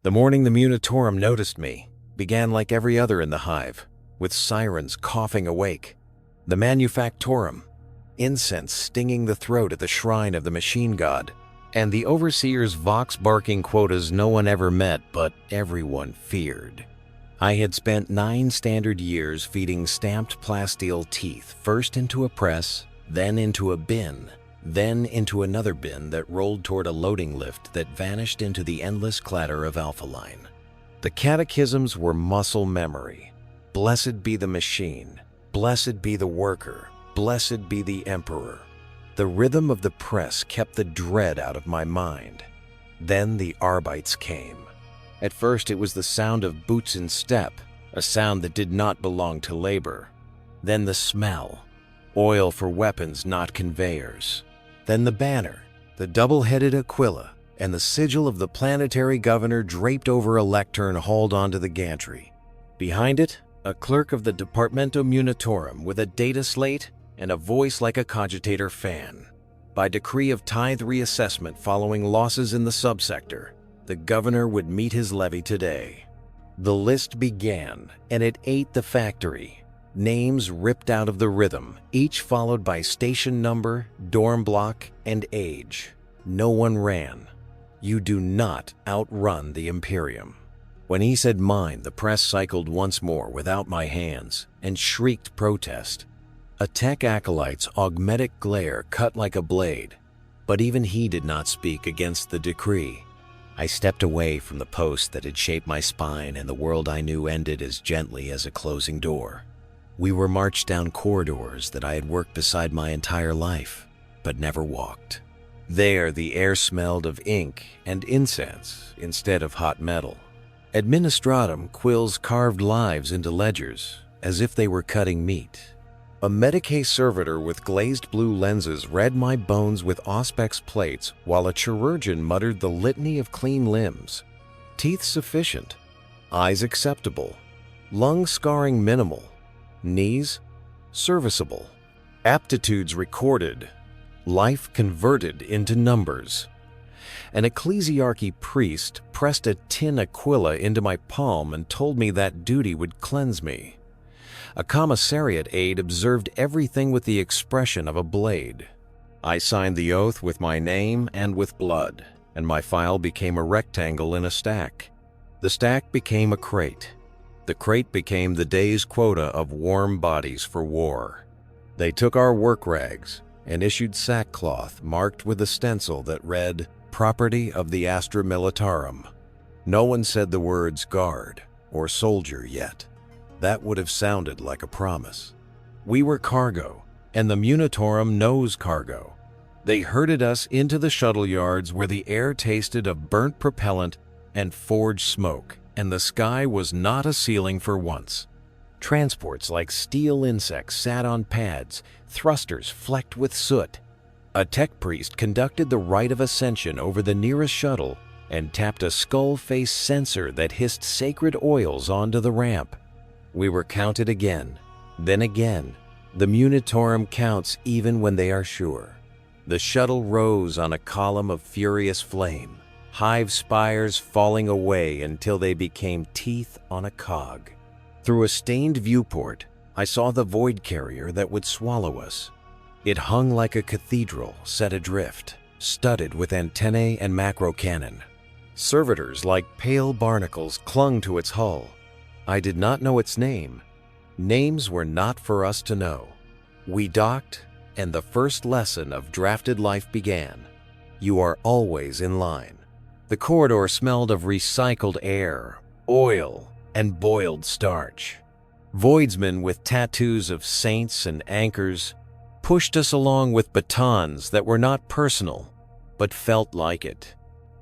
The morning the Munitorum noticed me began like every other in the hive, with sirens coughing awake, the manufactorum, incense stinging the throat at the shrine of the machine god, and the overseer's vox-barking quotas no one ever met but everyone feared. I had spent 9 standard years feeding stamped plasteel teeth first into a press, then into a bin, then into another bin that rolled toward a loading lift that vanished into the endless clatter of Alpha Line. The catechisms were muscle memory. Blessed be the machine. Blessed be the worker. Blessed be the emperor. The rhythm of the press kept the dread out of my mind. Then the Arbites came. At first it was the sound of boots in step, a sound that did not belong to labor. Then the smell, oil for weapons, not conveyors. Then the banner, the double-headed Aquila, and the sigil of the planetary governor draped over a lectern hauled onto the gantry. Behind it, a clerk of the Departamento Munitorum with a data slate and a voice like a cogitator fan. By decree of tithe reassessment following losses in the subsector, the governor would meet his levy today. The list began, and it ate the factory. Names ripped out of the rhythm, each followed by station number, dorm block, and age. No one ran. You do not outrun the Imperium. When he said mine, the press cycled once more without my hands and shrieked protest. A tech acolyte's augmetic glare cut like a blade, but even he did not speak against the decree. I stepped away from the post that had shaped my spine, and the world I knew ended as gently as a closing door. We were marched down corridors that I had worked beside my entire life, but never walked. There the air smelled of ink and incense instead of hot metal. Administratum quills carved lives into ledgers as if they were cutting meat. A Medicae servitor with glazed blue lenses read my bones with auspex plates while a chirurgeon muttered the litany of clean limbs. Teeth sufficient, eyes acceptable, lung scarring minimal, knees serviceable, aptitudes recorded, life converted into numbers. An ecclesiarchy priest pressed a tin Aquila into my palm and told me that duty would cleanse me. A commissariat aide observed everything with the expression of a blade. I signed the oath with my name and with blood, and my file became a rectangle in a stack. The stack became a crate. The crate became the day's quota of warm bodies for war. They took our work rags and issued sackcloth marked with a stencil that read, "Property of the Astra Militarum." No one said the words guard or soldier yet. That would have sounded like a promise. We were cargo, and the Munitorum knows cargo. They herded us into the shuttle yards where the air tasted of burnt propellant and forged smoke, and the sky was not a ceiling for once. Transports like steel insects sat on pads, thrusters flecked with soot. A tech priest conducted the rite of ascension over the nearest shuttle and tapped a skull-faced sensor that hissed sacred oils onto the ramp. We were counted again, then again. The Munitorum counts even when they are sure. The shuttle rose on a column of furious flame, hive spires falling away until they became teeth on a cog. Through a stained viewport, I saw the void carrier that would swallow us. It hung like a cathedral set adrift, studded with antennae and macro cannon. Servitors like pale barnacles clung to its hull. I did not know its name. Names were not for us to know. We docked, and the first lesson of drafted life began. You are always in line. The corridor smelled of recycled air, oil, and boiled starch. Voidsmen with tattoos of saints and anchors pushed us along with batons that were not personal, but felt like it.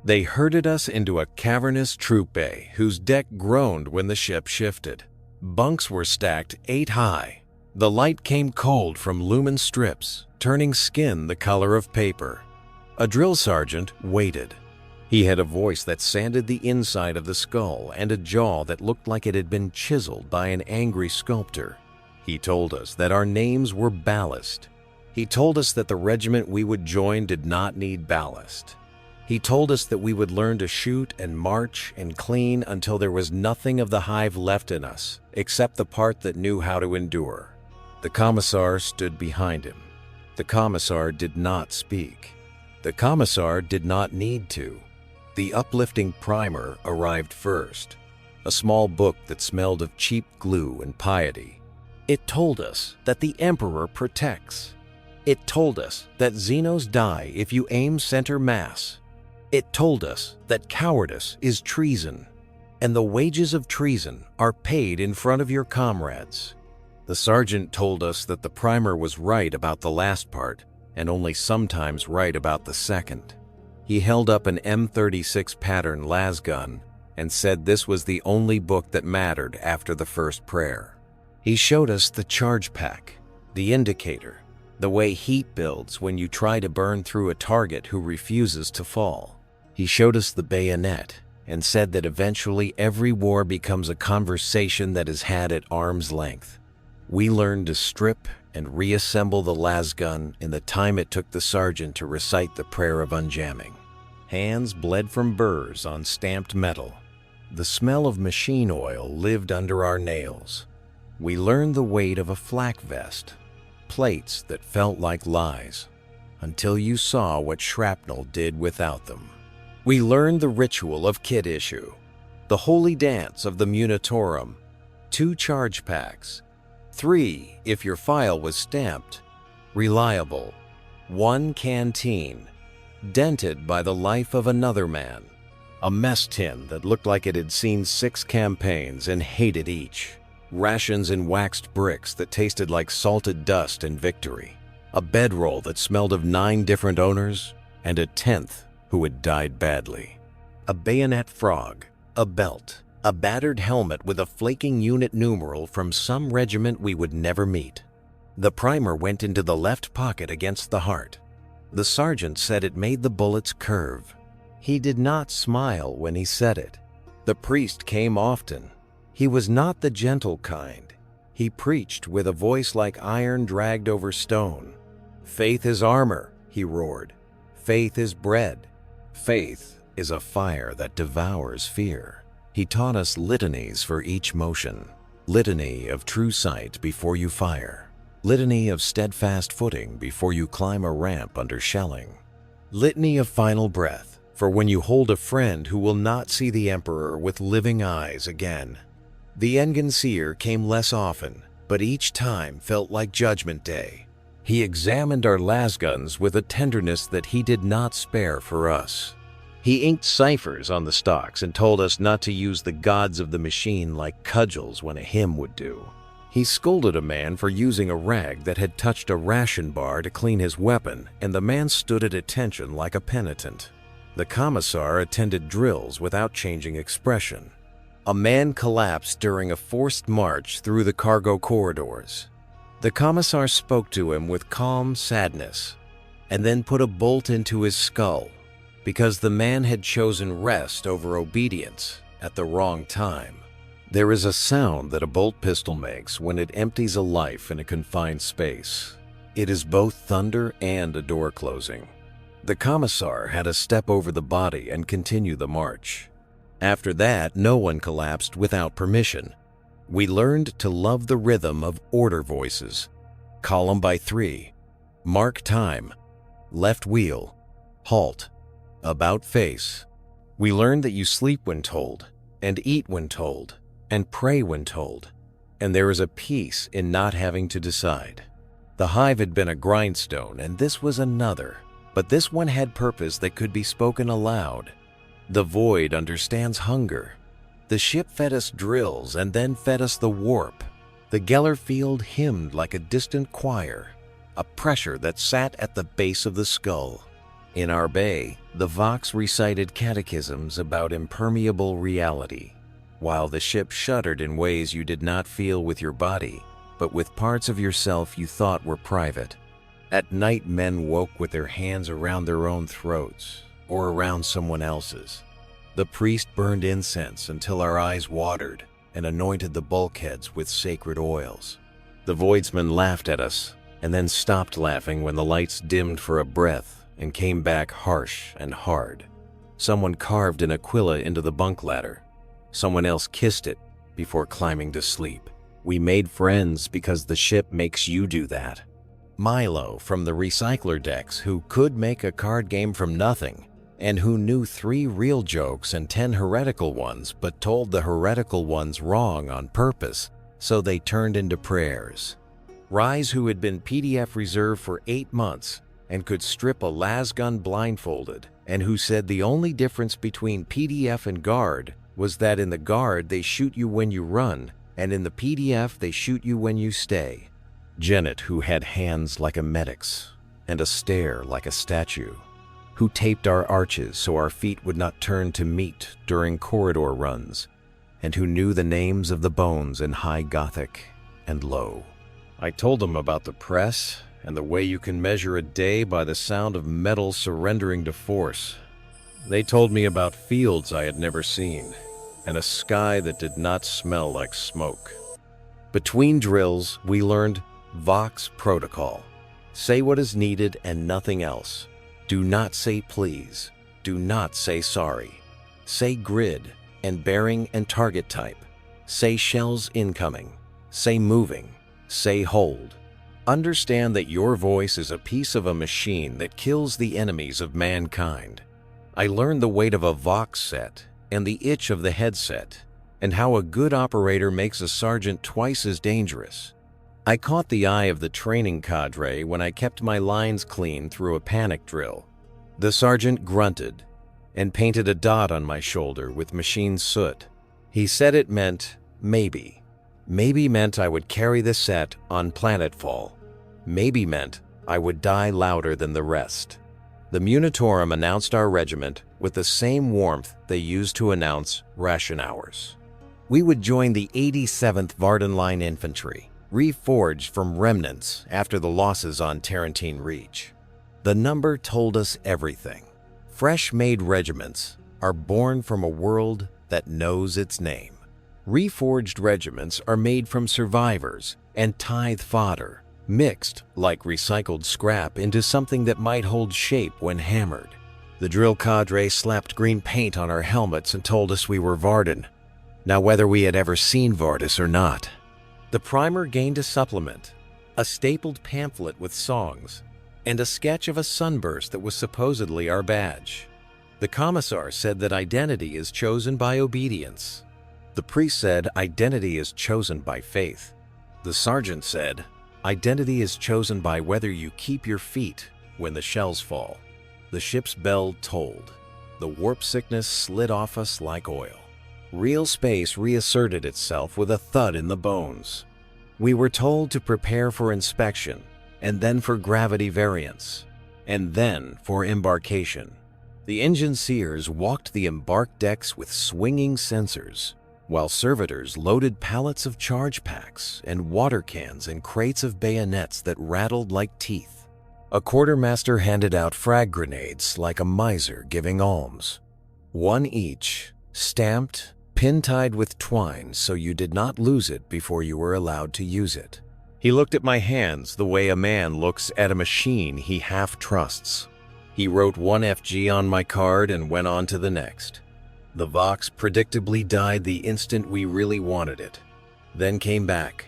They herded us into a cavernous troop bay whose deck groaned when the ship shifted. Bunks were stacked 8 high. The light came cold from lumen strips, turning skin the color of paper. A drill sergeant waited. He had a voice that sanded the inside of the skull and a jaw that looked like it had been chiseled by an angry sculptor. He told us that our names were ballast. He told us that the regiment we would join did not need ballast. He told us that we would learn to shoot and march and clean until there was nothing of the hive left in us, except the part that knew how to endure. The commissar stood behind him. The commissar did not speak. The commissar did not need to. The uplifting primer arrived first, a small book that smelled of cheap glue and piety. It told us that the Emperor protects. It told us that Xenos die if you aim center mass. It told us that cowardice is treason, and the wages of treason are paid in front of your comrades. The sergeant told us that the primer was right about the last part, and only sometimes right about the second. He held up an M36 pattern lasgun and said this was the only book that mattered after the first prayer. He showed us the charge pack, the indicator, the way heat builds when you try to burn through a target who refuses to fall. He showed us the bayonet and said that eventually every war becomes a conversation that is had at arm's length. We learned to strip and reassemble the lasgun in the time it took the sergeant to recite the prayer of unjamming. Hands bled from burrs on stamped metal. The smell of machine oil lived under our nails. We learned the weight of a flak vest, plates that felt like lies, until you saw what shrapnel did without them. We learned the ritual of kit issue, the holy dance of the Immaterium, 2 charge packs, 3 if your file was stamped, reliable, 1 canteen, dented by the life of another man, a mess tin that looked like it had seen 6 campaigns and hated each, rations in waxed bricks that tasted like salted dust and victory, a bedroll that smelled of 9 different owners, and a 10th who had died badly, a bayonet frog, a belt, a battered helmet with a flaking unit numeral from some regiment we would never meet. The primer went into the left pocket against the heart. The sergeant said it made the bullets curve. He did not smile when he said it. The priest came often. He was not the gentle kind. He preached with a voice like iron dragged over stone. Faith is armor, he roared. Faith is bread. Faith is a fire that devours fear. He taught us litanies for each motion. Litany of true sight before you fire. Litany of steadfast footing before you climb a ramp under shelling. Litany of final breath for when you hold a friend who will not see the Emperor with living eyes again. The Engenseer came less often, but each time felt like Judgment Day. He examined our lasguns with a tenderness that he did not spare for us. He inked ciphers on the stocks and told us not to use the gods of the machine like cudgels when a hymn would do. He scolded a man for using a rag that had touched a ration bar to clean his weapon, and the man stood at attention like a penitent. The commissar attended drills without changing expression. A man collapsed during a forced march through the cargo corridors. The commissar spoke to him with calm sadness, and then put a bolt into his skull, because the man had chosen rest over obedience at the wrong time. There is a sound that a bolt pistol makes when it empties a life in a confined space. It is both thunder and a door closing. The commissar had to step over the body and continue the march. After that, no one collapsed without permission. We learned to love the rhythm of order voices. Column by 3, mark time, left wheel, halt, about face. We learned that you sleep when told, and eat when told, and pray when told, and there is a peace in not having to decide. The hive had been a grindstone, and this was another, but this one had purpose that could be spoken aloud. The void understands hunger. The ship fed us drills and then fed us the warp. The Geller field hymned like a distant choir, a pressure that sat at the base of the skull. In our bay, the Vox recited catechisms about impermeable reality, while the ship shuddered in ways you did not feel with your body, but with parts of yourself you thought were private. At night, men woke with their hands around their own throats, or around someone else's. The priest burned incense until our eyes watered and anointed the bulkheads with sacred oils. The voidsman laughed at us, and then stopped laughing when the lights dimmed for a breath and came back harsh and hard. Someone carved an aquila into the bunk ladder. Someone else kissed it before climbing to sleep. We made friends because the ship makes you do that. Milo from the recycler decks, who could make a card game from nothing, and who knew 3 real jokes and 10 heretical ones, but told the heretical ones wrong on purpose, so they turned into prayers. Rise, who had been PDF reserve for 8 months and could strip a lasgun blindfolded, and who said the only difference between PDF and guard was that in the guard they shoot you when you run, and in the PDF they shoot you when you stay. Janet, who had hands like a medic's and a stare like a statue, who taped our arches so our feet would not turn to meat during corridor runs, and who knew the names of the bones in High Gothic and Low. I told them about the press and the way you can measure a day by the sound of metal surrendering to force. They told me about fields I had never seen and a sky that did not smell like smoke. Between drills, we learned Vox Protocol. Say what is needed and nothing else. Do not say please. Do not say sorry. Say grid and bearing and target type. Say shells incoming. Say moving. Say hold. Understand that your voice is a piece of a machine that kills the enemies of mankind. I learned the weight of a Vox set and the itch of the headset, and how a good operator makes a sergeant twice as dangerous. I caught the eye of the training cadre when I kept my lines clean through a panic drill. The sergeant grunted and painted a dot on my shoulder with machine soot. He said it meant maybe. Maybe meant I would carry the set on planetfall. Maybe meant I would die louder than the rest. The Munitorum announced our regiment with the same warmth they used to announce ration hours. We would join the 87th Varden Line Infantry, reforged from remnants after the losses on Tarantine Reach. The number told us everything. Fresh-made regiments are born from a world that knows its name. Reforged regiments are made from survivors and tithe fodder, mixed like recycled scrap into something that might hold shape when hammered. The drill cadre slapped green paint on our helmets and told us we were Varden. Now, whether we had ever seen Vardis or not. The primer gained a supplement, a stapled pamphlet with songs, and a sketch of a sunburst that was supposedly our badge. The commissar said that identity is chosen by obedience. The priest said identity is chosen by faith. The sergeant said identity is chosen by whether you keep your feet when the shells fall. The ship's bell tolled. The warp sickness slid off us like oil. Real space reasserted itself with a thud in the bones. We were told to prepare for inspection, and then for gravity variance, and then for embarkation. The engine seers walked the embark decks with swinging sensors, while servitors loaded pallets of charge packs and water cans and crates of bayonets that rattled like teeth. A quartermaster handed out frag grenades like a miser giving alms. 1 each, stamped, pin-tied with twine so you did not lose it before you were allowed to use it. He looked at my hands the way a man looks at a machine he half trusts. He wrote 1 FG on my card and went on to the next. The Vox predictably died the instant we really wanted it, then came back,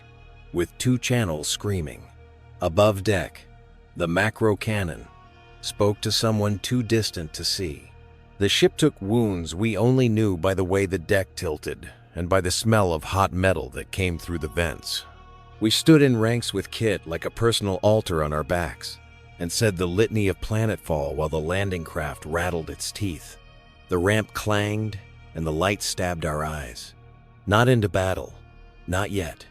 with 2 channels screaming. Above deck, the macro cannon spoke to someone too distant to see. The ship took wounds we only knew by the way the deck tilted and by the smell of hot metal that came through the vents. We stood in ranks with kit like a personal altar on our backs and said the litany of planetfall while the landing craft rattled its teeth. The ramp clanged, and the light stabbed our eyes. Not into battle, not yet.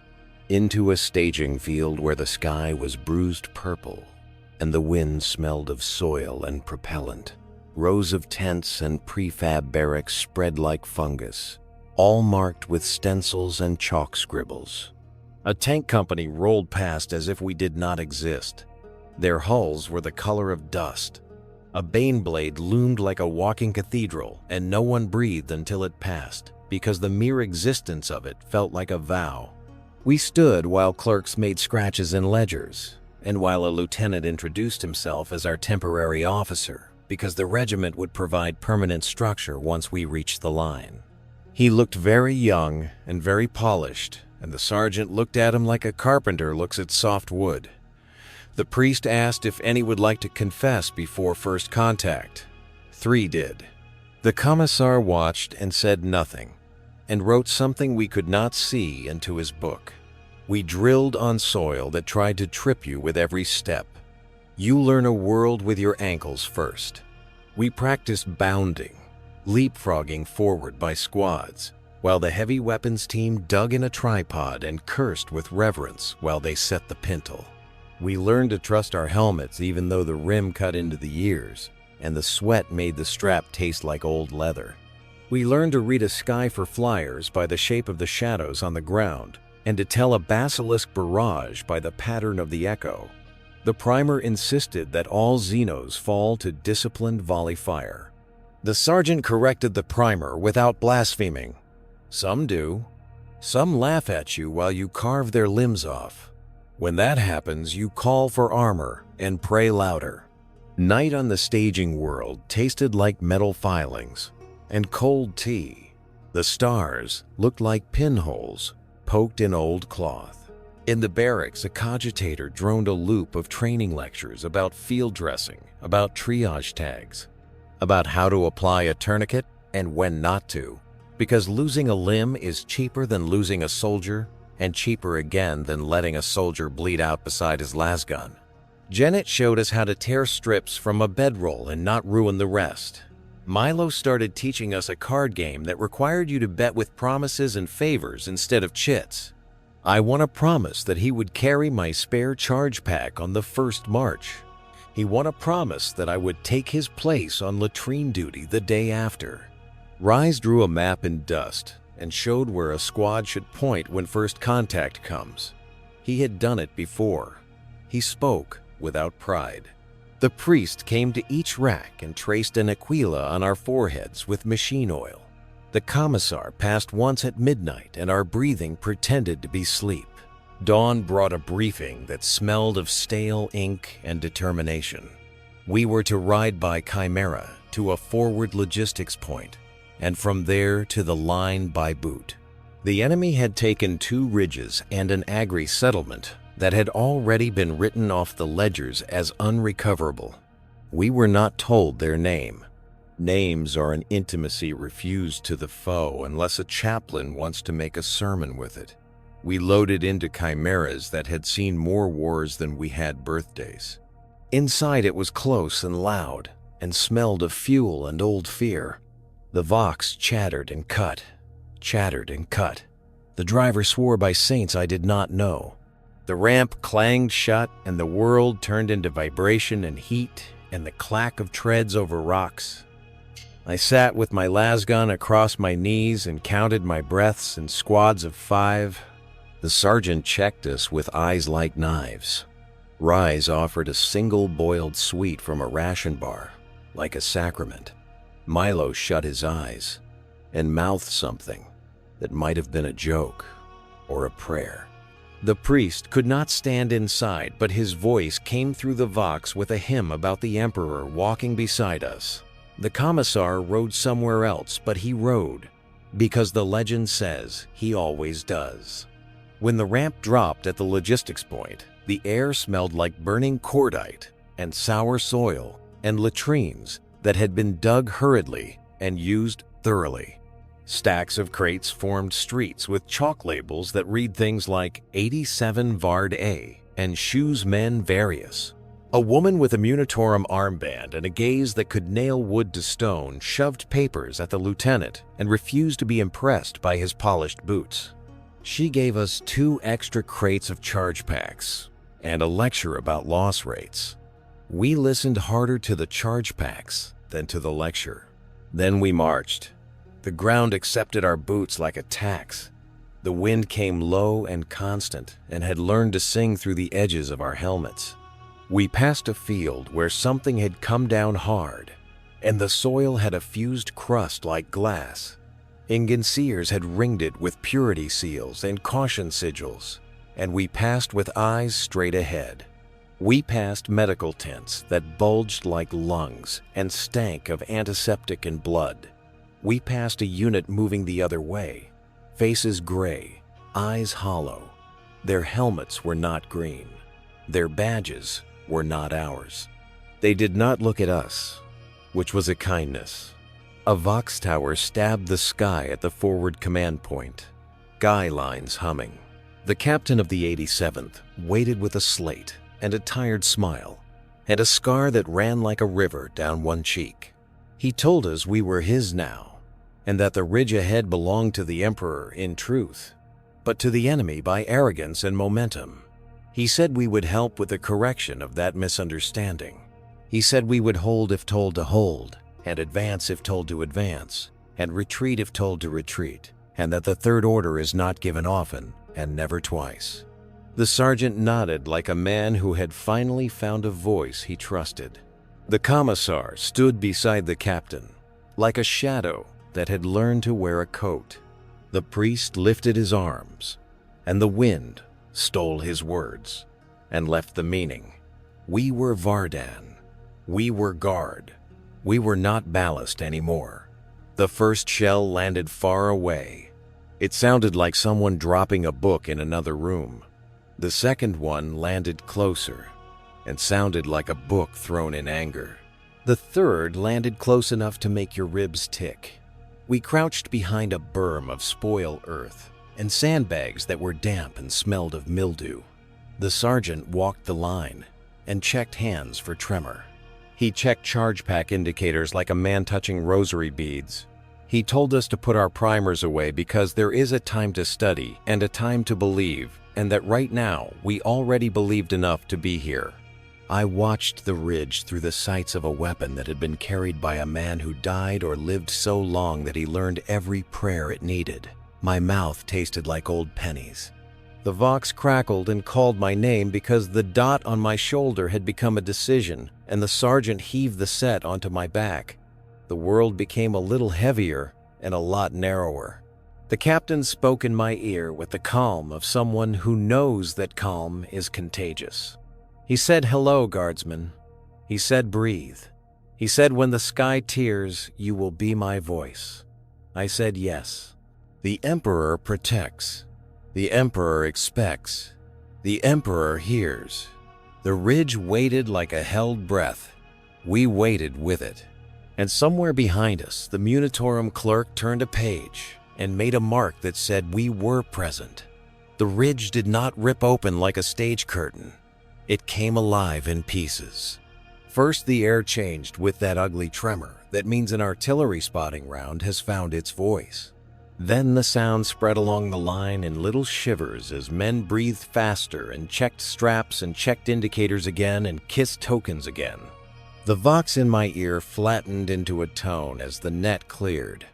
Into a staging field where the sky was bruised purple, and the wind smelled of soil and propellant. Rows of tents and prefab barracks spread like fungus, all marked with stencils and chalk scribbles. A tank company rolled past as if we did not exist. Their hulls were the color of dust. A Baneblade loomed like a walking cathedral, and no one breathed until it passed, because the mere existence of it felt like a vow. We stood while clerks made scratches in ledgers, and while a lieutenant introduced himself as our temporary officer, because the regiment would provide permanent structure once we reached the line. He looked very young and very polished, and the sergeant looked at him like a carpenter looks at soft wood. The priest asked if any would like to confess before first contact. 3 did. The commissar watched and said nothing, and wrote something we could not see into his book. We drilled on soil that tried to trip you with every step. You learn a world with your ankles first. We practiced bounding, leapfrogging forward by squads, while the heavy weapons team dug in a tripod and cursed with reverence while they set the pintle. We learned to trust our helmets even though the rim cut into the ears, and the sweat made the strap taste like old leather. We learned to read a sky for flyers by the shape of the shadows on the ground, and to tell a basilisk barrage by the pattern of the echo. The primer insisted that all Xenos fall to disciplined volley fire. The sergeant corrected the primer without blaspheming. Some do. Some laugh at you while you carve their limbs off. When that happens, you call for armor and pray louder. Night on the staging world tasted like metal filings and cold tea. The stars looked like pinholes poked in old cloth. In the barracks, a cogitator droned a loop of training lectures about field dressing, about triage tags, about how to apply a tourniquet and when not to, because losing a limb is cheaper than losing a soldier, and cheaper again than letting a soldier bleed out beside his lasgun. Janet showed us how to tear strips from a bedroll and not ruin the rest. Milo started teaching us a card game that required you to bet with promises and favors instead of chits. I won a promise that he would carry my spare charge pack on the first march. He won a promise that I would take his place on latrine duty the day after. Rise drew a map in dust and showed where a squad should point when first contact comes. He had done it before. He spoke without pride. The priest came to each rack and traced an aquila on our foreheads with machine oil. The commissar passed once at midnight and our breathing pretended to be sleep. Dawn brought a briefing that smelled of stale ink and determination. We were to ride by Chimera to a forward logistics point, and from there to the line by boot. The enemy had taken 2 ridges and an agri settlement that had already been written off the ledgers as unrecoverable. We were not told their name. Names are an intimacy refused to the foe unless a chaplain wants to make a sermon with it. We loaded into chimeras that had seen more wars than we had birthdays. Inside it was close and loud, and smelled of fuel and old fear. The Vox chattered and cut, chattered and cut. The driver swore by saints I did not know. The ramp clanged shut and the world turned into vibration and heat and the clack of treads over rocks. I sat with my lasgun across my knees and counted my breaths in squads of 5. The sergeant checked us with eyes like knives. Rise offered a single boiled sweet from a ration bar, like a sacrament. Milo shut his eyes and mouthed something that might have been a joke or a prayer. The priest could not stand inside, but his voice came through the Vox with a hymn about the Emperor walking beside us. The commissar rode somewhere else, but he rode, because the legend says he always does. When the ramp dropped at the logistics point, the air smelled like burning cordite and sour soil and latrines that had been dug hurriedly and used thoroughly. Stacks of crates formed streets with chalk labels that read things like 87 Vard A and Shoes Men Various. A woman with a Munitorum armband and a gaze that could nail wood to stone shoved papers at the lieutenant and refused to be impressed by his polished boots. She gave us 2 extra crates of charge packs and a lecture about loss rates. We listened harder to the charge packs than to the lecture. Then we marched. The ground accepted our boots like a tax. The wind came low and constant and had learned to sing through the edges of our helmets. We passed a field where something had come down hard, and the soil had a fused crust like glass. Ingenseers had ringed it with purity seals and caution sigils, and we passed with eyes straight ahead. We passed medical tents that bulged like lungs and stank of antiseptic and blood. We passed a unit moving the other way, faces gray, eyes hollow. Their helmets were not green. Their badges were not ours. They did not look at us, which was a kindness. A Vox tower stabbed the sky at the forward command point, guy lines humming. The captain of the 87th waited with a slate and a tired smile, and a scar that ran like a river down one cheek. He told us we were his now, and that the ridge ahead belonged to the Emperor in truth, but to the enemy by arrogance and momentum. He said we would help with the correction of that misunderstanding. He said we would hold if told to hold, and advance if told to advance, and retreat if told to retreat, and that the third order is not given often and never twice. The sergeant nodded like a man who had finally found a voice he trusted. The commissar stood beside the captain, like a shadow that had learned to wear a coat. The priest lifted his arms, and the wind stole his words and left the meaning. We were Vardan. We were guard. We were not ballast anymore. The first shell landed far away. It sounded like someone dropping a book in another room. The second one landed closer and sounded like a book thrown in anger. The third landed close enough to make your ribs tick. We crouched behind a berm of spoil earth and sandbags that were damp and smelled of mildew. The sergeant walked the line and checked hands for tremor. He checked charge pack indicators like a man touching rosary beads. He told us to put our primers away because there is a time to study and a time to believe, and that right now we already believed enough to be here. I watched the ridge through the sights of a weapon that had been carried by a man who died or lived so long that he learned every prayer it needed. My mouth tasted like old pennies. The Vox crackled and called my name because the dot on my shoulder had become a decision, and the sergeant heaved the set onto my back. The world became a little heavier and a lot narrower. The captain spoke in my ear with the calm of someone who knows that calm is contagious. He said, "Hello, guardsman." He said, "Breathe." He said, "When the sky tears, you will be my voice." I said, "Yes." The Emperor protects. The Emperor expects. The Emperor hears. The ridge waited like a held breath. We waited with it. And somewhere behind us, the Munitorum clerk turned a page and made a mark that said we were present. The ridge did not rip open like a stage curtain. It came alive in pieces. First, the air changed with that ugly tremor that means an artillery spotting round has found its voice. Then the sound spread along the line in little shivers as men breathed faster and checked straps and checked indicators again and kissed tokens again. The Vox in my ear flattened into a tone as the net cleared,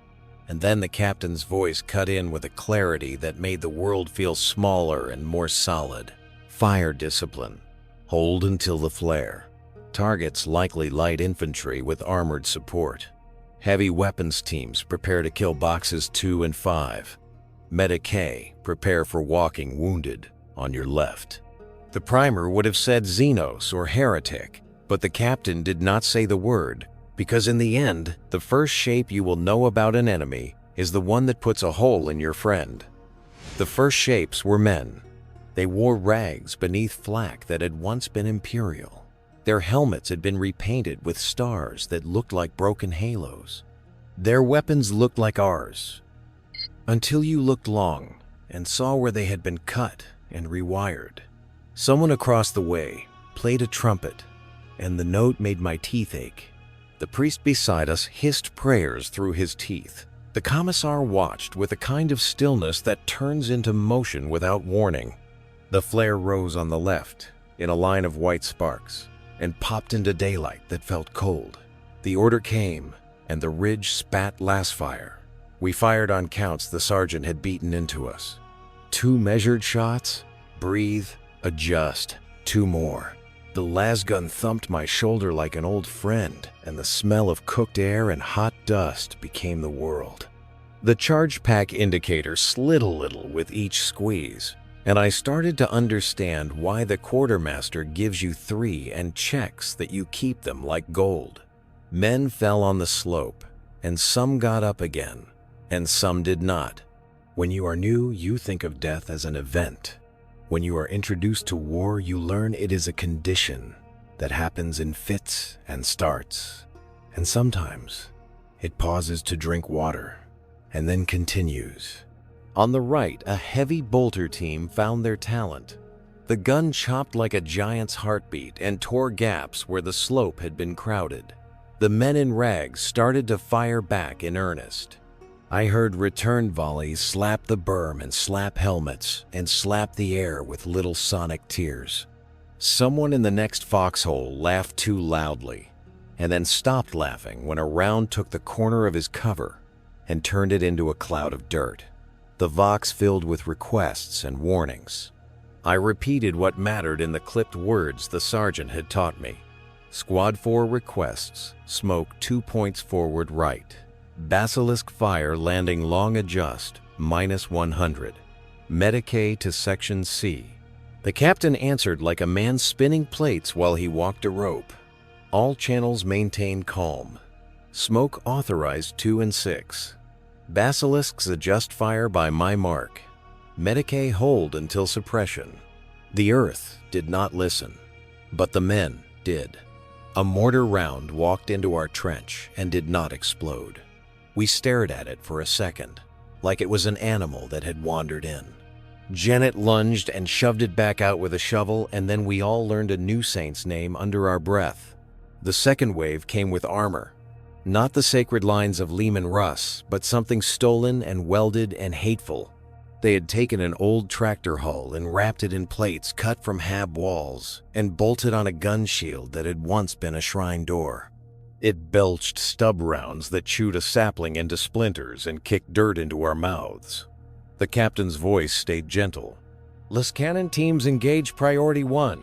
and then the captain's voice cut in with a clarity that made the world feel smaller and more solid. Fire discipline. Hold until the flare. Targets likely light infantry with armored support. Heavy weapons teams prepare to kill boxes 2 and 5. Medic, prepare for walking wounded on your left. The primer would have said Xenos or heretic, but the captain did not say the word, because in the end, the first shape you will know about an enemy is the one that puts a hole in your friend. The first shapes were men. They wore rags beneath flak that had once been Imperial. Their helmets had been repainted with stars that looked like broken halos. Their weapons looked like ours, until you looked long and saw where they had been cut and rewired. Someone across the way played a trumpet, and the note made my teeth ache. The priest beside us hissed prayers through his teeth. The commissar watched with a kind of stillness that turns into motion without warning. The flare rose on the left in a line of white sparks and popped into daylight that felt cold. The order came, and the ridge spat last fire. We fired on counts the sergeant had beaten into us. 2 measured shots, breathe, adjust, 2 more. The lasgun thumped my shoulder like an old friend, and the smell of cooked air and hot dust became the world. The charge pack indicator slid a little with each squeeze. And I started to understand why the quartermaster gives you 3 and checks that you keep them like gold. Men fell on the slope, and some got up again, and some did not. When you are new, you think of death as an event. When you are introduced to war, you learn it is a condition that happens in fits and starts. And sometimes it pauses to drink water and then continues. On the right, a heavy bolter team found their talent. The gun chopped like a giant's heartbeat and tore gaps where the slope had been crowded. The men in rags started to fire back in earnest. I heard return volleys slap the berm and slap helmets and slap the air with little sonic tears. Someone in the next foxhole laughed too loudly and then stopped laughing when a round took the corner of his cover and turned it into a cloud of dirt. The vox filled with requests and warnings. I repeated what mattered in the clipped words the sergeant had taught me. Squad 4 requests, smoke 2 points forward right. Basilisk fire landing long adjust, -100. Medicae to section C. The captain answered like a man spinning plates while he walked a rope. All channels maintain calm. Smoke authorized 2 and 6. Basilisks adjust fire by my mark. Medicae hold until suppression. The earth did not listen, but the men did. A mortar round walked into our trench and did not explode. We stared at it for a second, like it was an animal that had wandered in. Janet lunged and shoved it back out with a shovel, and then we all learned a new saint's name under our breath. The second wave came with armor. Not the sacred lines of Lehman Russ, but something stolen and welded and hateful. They had taken an old tractor hull and wrapped it in plates cut from hab walls and bolted on a gun shield that had once been a shrine door. It belched stub rounds that chewed a sapling into splinters and kicked dirt into our mouths. The captain's voice stayed gentle. "Lascanon teams engage priority 1.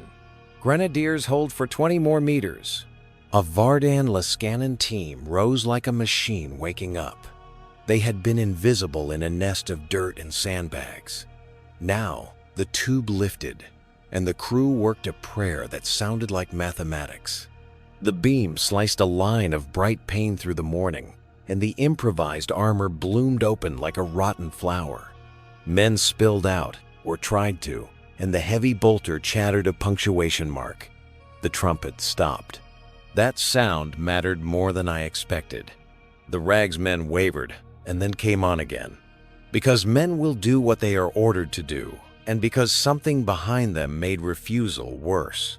Grenadiers hold for 20 more meters." A Vardan Lascanon team rose like a machine waking up. They had been invisible in a nest of dirt and sandbags. Now, the tube lifted, and the crew worked a prayer that sounded like mathematics. The beam sliced a line of bright pain through the morning, and the improvised armor bloomed open like a rotten flower. Men spilled out, or tried to, and the heavy bolter chattered a punctuation mark. The trumpet stopped. That sound mattered more than I expected. The rags men wavered, and then came on again. Because men will do what they are ordered to do, and because something behind them made refusal worse.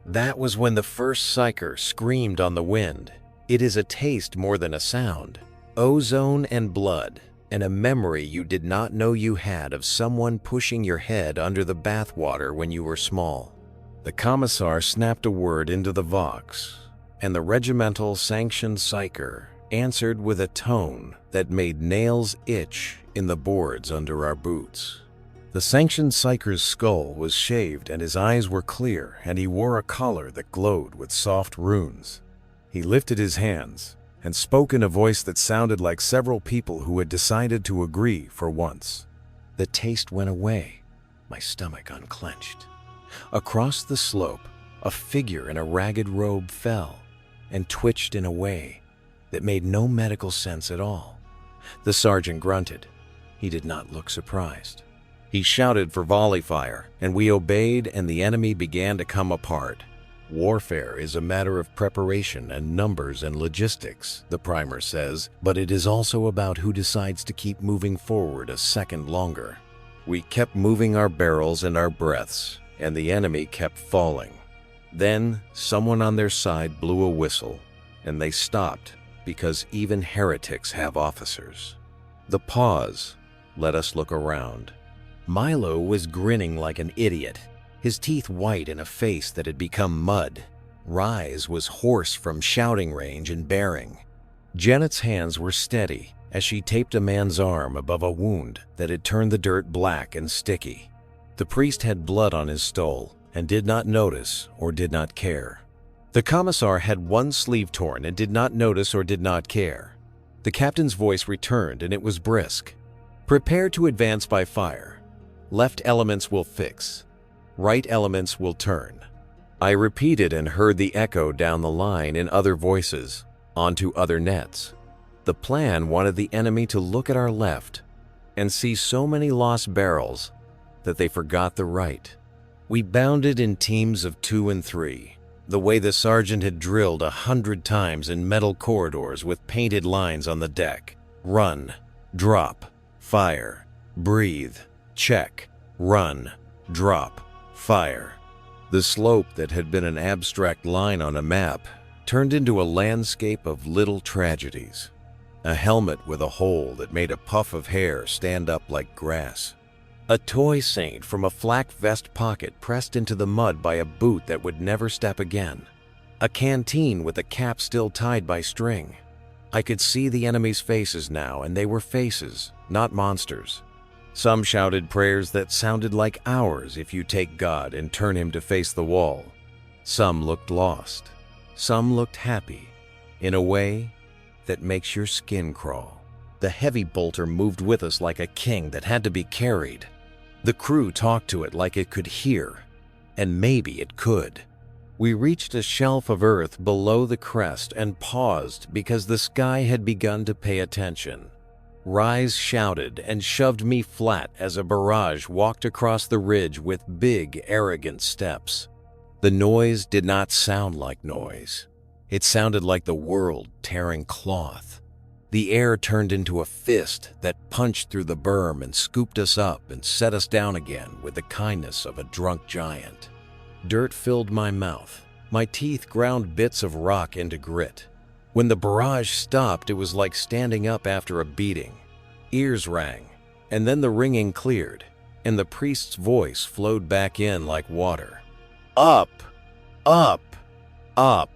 That was when the first psyker screamed on the wind. It is a taste more than a sound. Ozone and blood, and a memory you did not know you had of someone pushing your head under the bathwater when you were small. The commissar snapped a word into the vox, and the regimental sanctioned psyker answered with a tone that made nails itch in the boards under our boots. The sanctioned psyker's skull was shaved and his eyes were clear, and he wore a collar that glowed with soft runes. He lifted his hands and spoke in a voice that sounded like several people who had decided to agree for once. The taste went away. My stomach unclenched. Across the slope, a figure in a ragged robe fell and twitched in a way that made no medical sense at all. The sergeant grunted. He did not look surprised. He shouted for volley fire, and we obeyed, and the enemy began to come apart. Warfare is a matter of preparation and numbers and logistics, the primer says, but it is also about who decides to keep moving forward a second longer. We kept moving our barrels and our breaths, and the enemy kept falling. Then someone on their side blew a whistle, and they stopped because even heretics have officers. The pause let us look around. Milo was grinning like an idiot, his teeth white in a face that had become mud. Rise was hoarse from shouting range and bearing. Janet's hands were steady as she taped a man's arm above a wound that had turned the dirt black and sticky. The priest had blood on his stole and did not notice or did not care. The commissar had one sleeve torn and did not notice or did not care. The captain's voice returned, and it was brisk. "Prepare to advance by fire. Left elements will fix. Right elements will turn. I repeated and heard the echo down the line in other voices, onto other nets. The plan wanted the enemy to look at our left and see so many lost barrels that they forgot the right. We bounded in teams of 2 and 3, the way the sergeant had drilled 100 times in metal corridors with painted lines on the deck. Run, drop, fire, breathe, check, run, drop, fire. The slope that had been an abstract line on a map turned into a landscape of little tragedies. A helmet with a hole that made a puff of hair stand up like grass. A toy saint from a flak vest pocket pressed into the mud by a boot that would never step again. A canteen with a cap still tied by string. I could see the enemy's faces now, and they were faces, not monsters. Some shouted prayers that sounded like ours if you take God and turn him to face the wall. Some looked lost. Some looked happy, in a way that makes your skin crawl. The heavy bolter moved with us like a king that had to be carried. The crew talked to it like it could hear, and maybe it could. We reached a shelf of earth below the crest and paused because the sky had begun to pay attention. Rise shouted and shoved me flat as a barrage walked across the ridge with big, arrogant steps. The noise did not sound like noise. It sounded like the world tearing cloth. The air turned into a fist that punched through the berm and scooped us up and set us down again with the kindness of a drunk giant. Dirt filled my mouth. My teeth ground bits of rock into grit. When the barrage stopped, it was like standing up after a beating. Ears rang, and then the ringing cleared, and the priest's voice flowed back in like water. Up! Up! Up!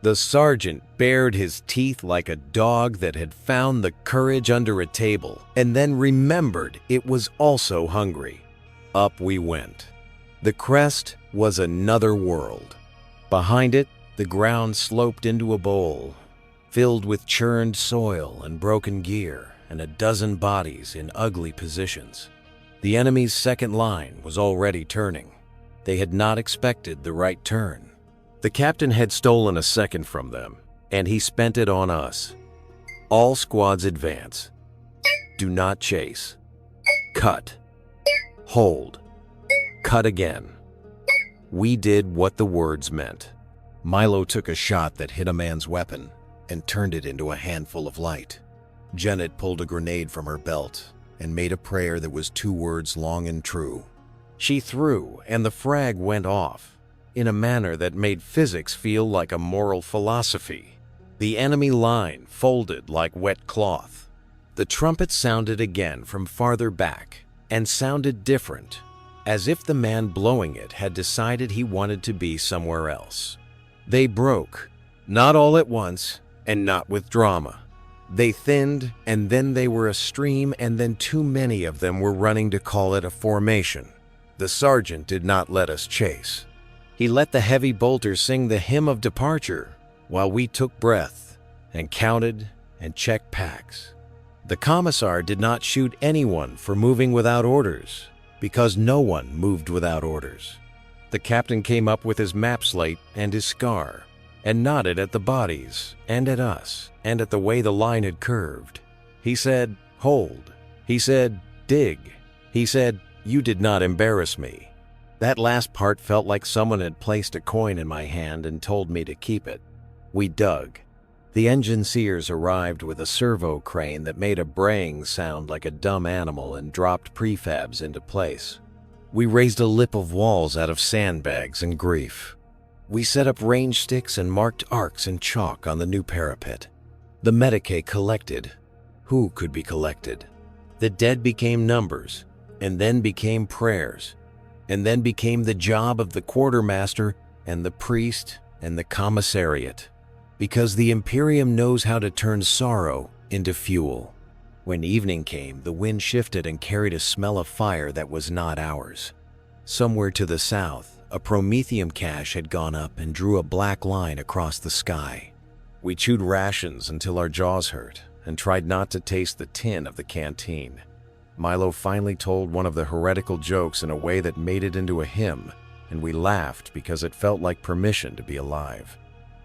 The sergeant bared his teeth like a dog that had found the courage under a table and then remembered it was also hungry. Up we went. The crest was another world. Behind it, the ground sloped into a bowl, filled with churned soil and broken gear and a dozen bodies in ugly positions. The enemy's second line was already turning. They had not expected the right turn. The captain had stolen a second from them, and he spent it on us. All squads advance. Do not chase. Cut. Hold. Cut again. We did what the words meant. Milo took a shot that hit a man's weapon and turned it into a handful of light. Janet pulled a grenade from her belt and made a prayer that was 2 words long and true. She threw, and the frag went off in a manner that made physics feel like a moral philosophy. The enemy line folded like wet cloth. The trumpet sounded again from farther back and sounded different, as if the man blowing it had decided he wanted to be somewhere else. They broke, not all at once and not with drama. They thinned, and then they were a stream, and then too many of them were running to call it a formation. The sergeant did not let us chase. He let the heavy bolter sing the hymn of departure while we took breath and counted and checked packs. The commissar did not shoot anyone for moving without orders because no one moved without orders. The captain came up with his map slate and his scar and nodded at the bodies and at us and at the way the line had curved. He said, "Hold." He said, "Dig." He said, "You did not embarrass me." That last part felt like someone had placed a coin in my hand and told me to keep it. We dug. The engine seers arrived with a servo crane that made a braying sound like a dumb animal and dropped prefabs into place. We raised a lip of walls out of sandbags and grief. We set up range sticks and marked arcs in chalk on the new parapet. The Medicae collected. Who could be collected? The dead became numbers, and then became prayers, and then became the job of the quartermaster and the priest and the commissariat, because the Imperium knows how to turn sorrow into fuel. When evening came, the wind shifted and carried a smell of fire that was not ours. Somewhere to the south, a promethium cache had gone up and drew a black line across the sky. We chewed rations until our jaws hurt and tried not to taste the tin of the canteen. Milo finally told one of the heretical jokes in a way that made it into a hymn, and we laughed because it felt like permission to be alive.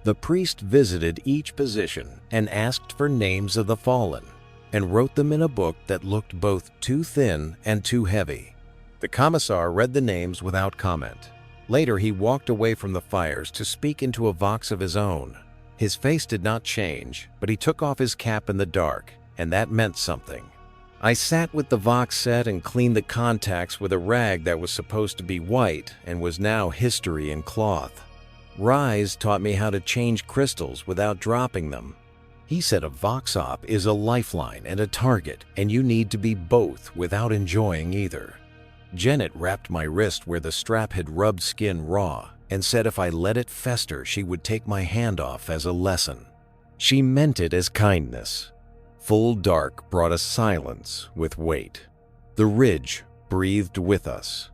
The priest visited each position and asked for names of the fallen, and wrote them in a book that looked both too thin and too heavy. The commissar read the names without comment. Later, he walked away from the fires to speak into a vox of his own. His face did not change, but he took off his cap in the dark, and that meant something. I sat with the vox set and cleaned the contacts with a rag that was supposed to be white and was now history in cloth. Rise taught me how to change crystals without dropping them. He said a vox op is a lifeline and a target, and you need to be both without enjoying either. Janet wrapped my wrist where the strap had rubbed skin raw and said if I let it fester, she would take my hand off as a lesson. She meant it as kindness. Full dark brought us silence with weight. The ridge breathed with us.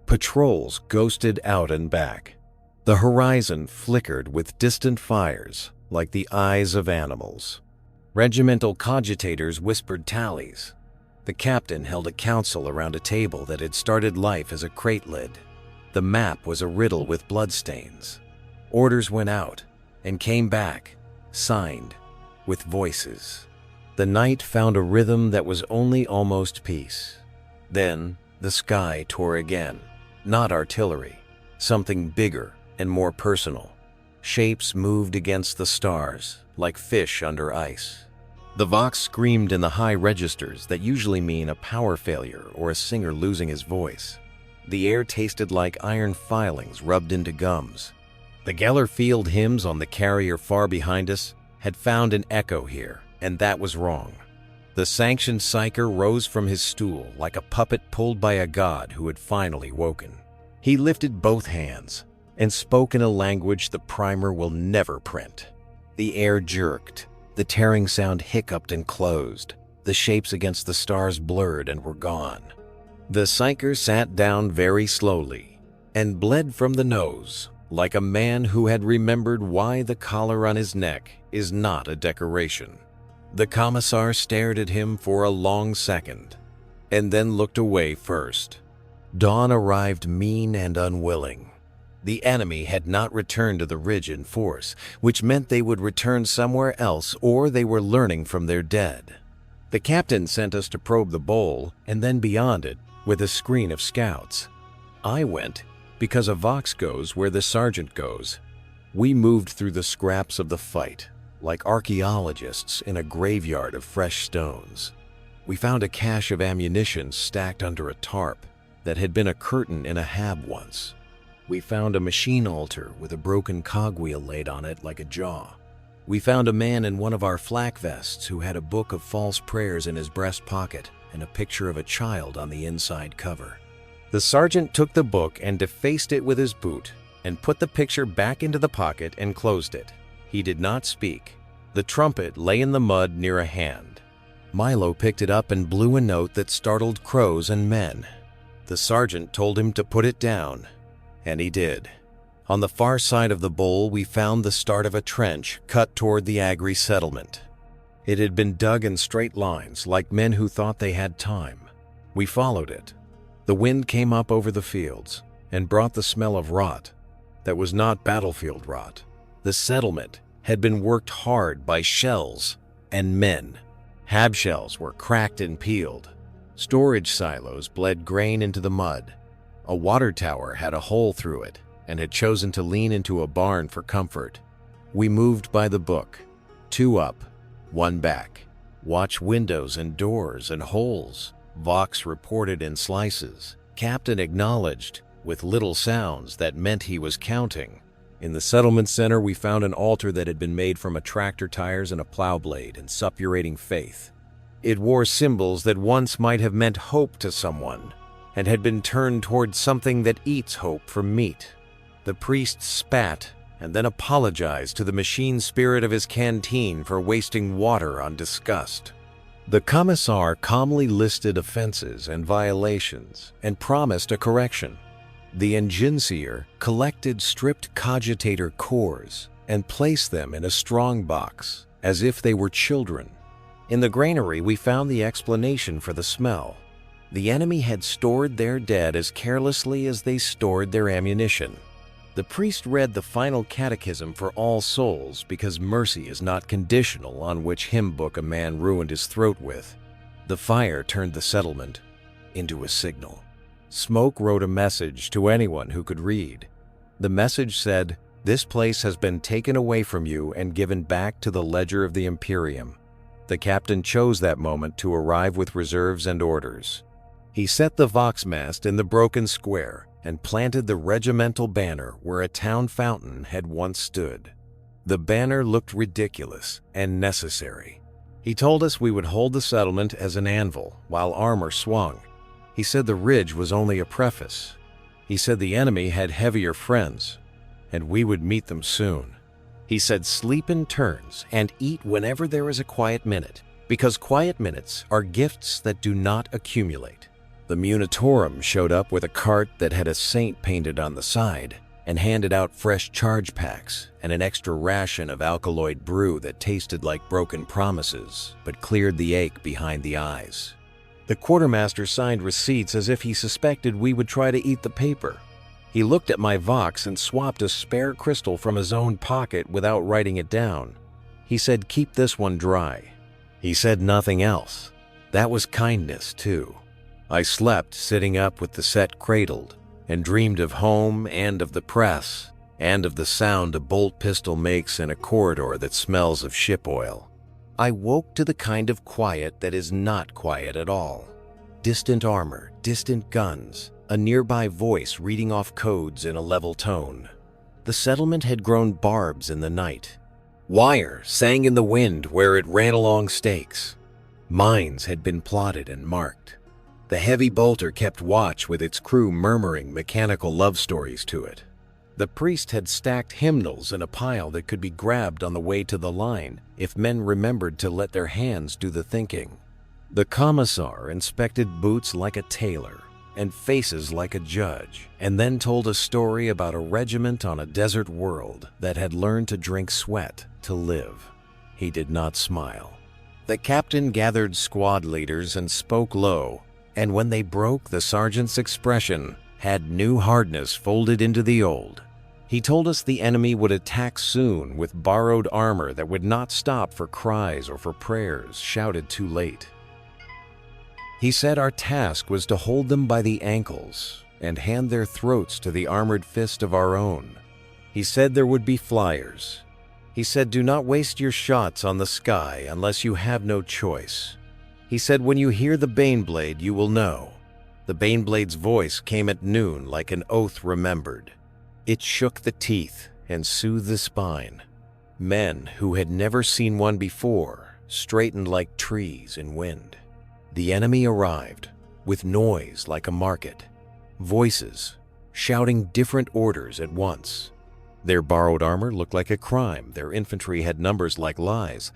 Patrols ghosted out and back. The horizon flickered with distant fires like the eyes of animals. Regimental cogitators whispered tallies. The captain held a council around a table that had started life as a crate lid. The map was a riddle with bloodstains. Orders went out and came back, signed, with voices. The night found a rhythm that was only almost peace. Then the sky tore again. Not artillery, something bigger and more personal. Shapes moved against the stars, like fish under ice. The vox screamed in the high registers that usually mean a power failure or a singer losing his voice. The air tasted like iron filings rubbed into gums. The Geller Field hymns on the carrier far behind us had found an echo here, and that was wrong. The sanctioned psyker rose from his stool like a puppet pulled by a god who had finally woken. He lifted both hands and spoke in a language the primer will never print. The air jerked. The tearing sound hiccuped and closed. The shapes against the stars blurred and were gone. The psyker sat down very slowly and bled from the nose like a man who had remembered why the collar on his neck is not a decoration. The commissar stared at him for a long second and then looked away first. Dawn arrived mean and unwilling. The enemy had not returned to the ridge in force, which meant they would return somewhere else or they were learning from their dead. The captain sent us to probe the bowl and then beyond it with a screen of scouts. I went because a vox goes where the sergeant goes. We moved through the scraps of the fight, like archaeologists in a graveyard of fresh stones. We found a cache of ammunition stacked under a tarp that had been a curtain in a hab once. We found a machine altar with a broken cogwheel laid on it like a jaw. We found a man in one of our flak vests who had a book of false prayers in his breast pocket and a picture of a child on the inside cover. The sergeant took the book and defaced it with his boot and put the picture back into the pocket and closed it. He did not speak. The trumpet lay in the mud near a hand. Milo picked it up and blew a note that startled crows and men. The sergeant told him to put it down, and he did. On the far side of the bowl, we found the start of a trench cut toward the Agri settlement. It had been dug in straight lines, like men who thought they had time. We followed it. The wind came up over the fields and brought the smell of rot that was not battlefield rot. The settlement had been worked hard by shells and men. Hab shells were cracked and peeled. Storage silos bled grain into the mud. A water tower had a hole through it and had chosen to lean into a barn for comfort. We moved by the book. 2 up, 1 back. Watch windows and doors and holes. Vox reported in slices. Captain acknowledged with little sounds that meant he was counting. In the settlement center, we found an altar that had been made from a tractor tires and a plow blade and suppurating faith. It wore symbols that once might have meant hope to someone and had been turned toward something that eats hope for meat. The priest spat and then apologized to the machine spirit of his canteen for wasting water on disgust. The commissar calmly listed offenses and violations and promised a correction. The engineer collected stripped cogitator cores and placed them in a strong box as if they were children. In the granary, we found the explanation for the smell. The enemy had stored their dead as carelessly as they stored their ammunition. The priest read the final catechism for all souls because mercy is not conditional on which hymn book a man ruined his throat with. The fire turned the settlement into a signal. Smoke wrote a message to anyone who could read. The message said, "This place has been taken away from you and given back to the ledger of the Imperium." The captain chose that moment to arrive with reserves and orders. He set the voxmast in the broken square and planted the regimental banner where a town fountain had once stood. The banner looked ridiculous and necessary. He told us we would hold the settlement as an anvil while armor swung. He said the ridge was only a preface. He said the enemy had heavier friends, and we would meet them soon. He said sleep in turns and eat whenever there is a quiet minute, because quiet minutes are gifts that do not accumulate. The Millennium showed up with a cart that had a saint painted on the side and handed out fresh charge packs and an extra ration of alkaloid brew that tasted like broken promises but cleared the ache behind the eyes. The quartermaster signed receipts as if he suspected we would try to eat the paper. He looked at my Vox and swapped a spare crystal from his own pocket without writing it down. He said, "Keep this one dry." He said nothing else. That was kindness, too. I slept sitting up with the set cradled and dreamed of home and of the press and of the sound a bolt pistol makes in a corridor that smells of ship oil. I woke to the kind of quiet that is not quiet at all. Distant armor, distant guns, a nearby voice reading off codes in a level tone. The settlement had grown barbs in the night. Wire sang in the wind where it ran along stakes. Mines had been plotted and marked. The heavy bolter kept watch with its crew murmuring mechanical love stories to it. The priest had stacked hymnals in a pile that could be grabbed on the way to the line if men remembered to let their hands do the thinking. The commissar inspected boots like a tailor and faces like a judge, and then told a story about a regiment on a desert world that had learned to drink sweat to live. He did not smile. The captain gathered squad leaders and spoke low, and when they broke, the sergeant's expression had new hardness folded into the old. He told us the enemy would attack soon with borrowed armor that would not stop for cries or for prayers shouted too late. He said our task was to hold them by the ankles and hand their throats to the armored fist of our own. He said there would be flyers. He said, "Do not waste your shots on the sky unless you have no choice." He said, "When you hear the Baneblade, you will know." The Baneblade's voice came at noon like an oath remembered. It shook the teeth and soothed the spine. Men who had never seen one before straightened like trees in wind. The enemy arrived, with noise like a market. Voices, shouting different orders at once. Their borrowed armor looked like a crime. Their infantry had numbers like lies.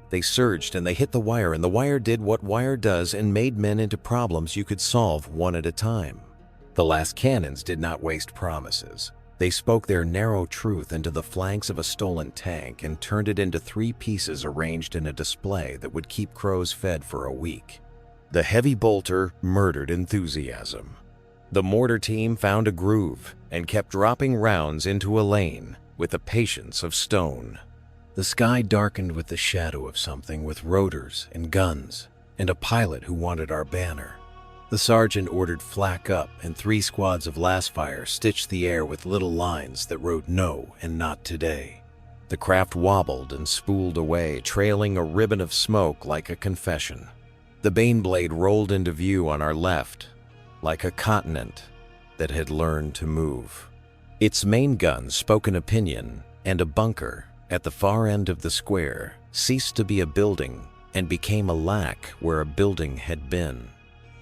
They surged and they hit the wire, and the wire did what wire does and made men into problems you could solve one at a time. The last cannons did not waste promises. They spoke their narrow truth into the flanks of a stolen tank and turned it into 3 pieces arranged in a display that would keep crows fed for a week. The heavy bolter murdered enthusiasm. The mortar team found a groove and kept dropping rounds into a lane with the patience of stone. The sky darkened with the shadow of something with rotors and guns and a pilot who wanted our banner. The sergeant ordered flak up, and 3 squads of lasfire stitched the air with little lines that wrote "No" and "Not today." The craft wobbled and spooled away, trailing a ribbon of smoke like a confession. The Baneblade rolled into view on our left, like a continent that had learned to move. Its main gun spoke an opinion, and a bunker at the far end of the square ceased to be a building and became a lack where a building had been.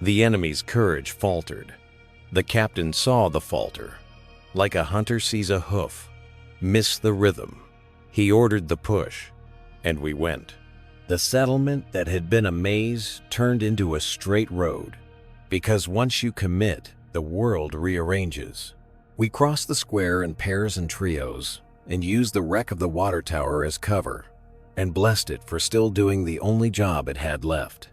The enemy's courage faltered. The captain saw the falter, like a hunter sees a hoof, missed the rhythm. He ordered the push, and we went. The settlement that had been a maze turned into a straight road, because once you commit, the world rearranges. We crossed the square in pairs and trios, and used the wreck of the water tower as cover, and blessed it for still doing the only job it had left.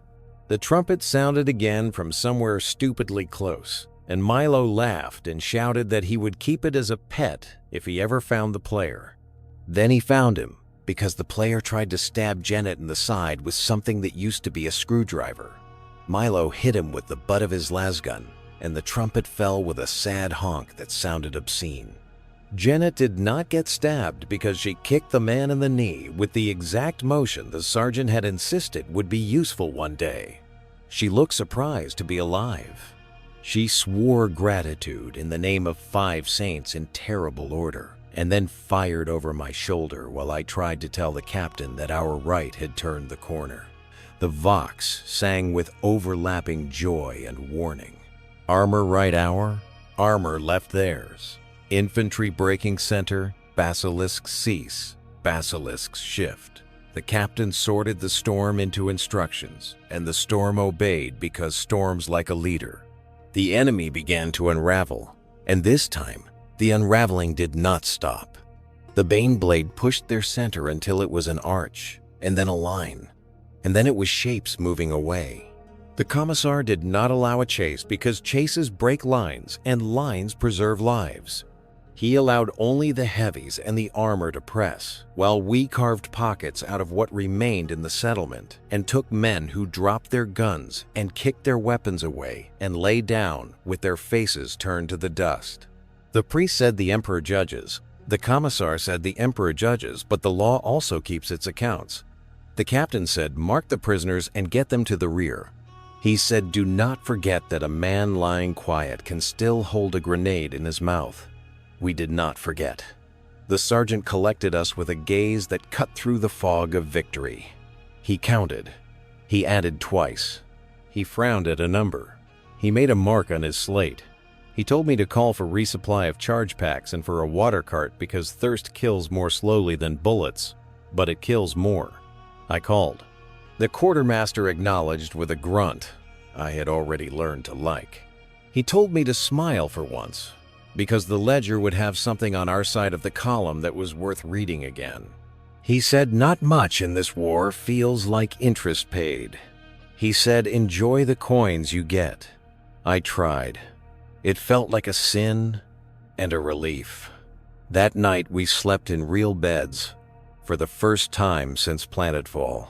The trumpet sounded again from somewhere stupidly close, and Milo laughed and shouted that he would keep it as a pet if he ever found the player. Then he found him, because the player tried to stab Janet in the side with something that used to be a screwdriver. Milo hit him with the butt of his lasgun, and the trumpet fell with a sad honk that sounded obscene. Janet did not get stabbed because she kicked the man in the knee with the exact motion the sergeant had insisted would be useful one day. She looked surprised to be alive. She swore gratitude in the name of 5 saints in terrible order, and then fired over my shoulder while I tried to tell the captain that our right had turned the corner. The Vox sang with overlapping joy and warning. Armor right our, armor left theirs. Infantry breaking center, basilisks cease, basilisks shift. The captain sorted the storm into instructions, and the storm obeyed because storm's like a leader. The enemy began to unravel, and this time, the unraveling did not stop. The Baneblade pushed their center until it was an arch, and then a line, and then it was shapes moving away. The Commissar did not allow a chase because chases break lines and lines preserve lives. He allowed only the heavies and the armor to press, while we carved pockets out of what remained in the settlement and took men who dropped their guns and kicked their weapons away and lay down with their faces turned to the dust. The priest said the Emperor judges. The Commissar said the Emperor judges, but the law also keeps its accounts. The captain said, mark the prisoners and get them to the rear. He said, do not forget that a man lying quiet can still hold a grenade in his mouth. We did not forget. The sergeant collected us with a gaze that cut through the fog of victory. He counted. He added twice. He frowned at a number. He made a mark on his slate. He told me to call for resupply of charge packs and for a water cart because thirst kills more slowly than bullets, but it kills more. I called. The quartermaster acknowledged with a grunt I had already learned to like. He told me to smile for once, because the ledger would have something on our side of the column that was worth reading again. He said not much in this war feels like interest paid. He said enjoy the coins you get. I tried. It felt like a sin and a relief. That night we slept in real beds for the first time since planetfall.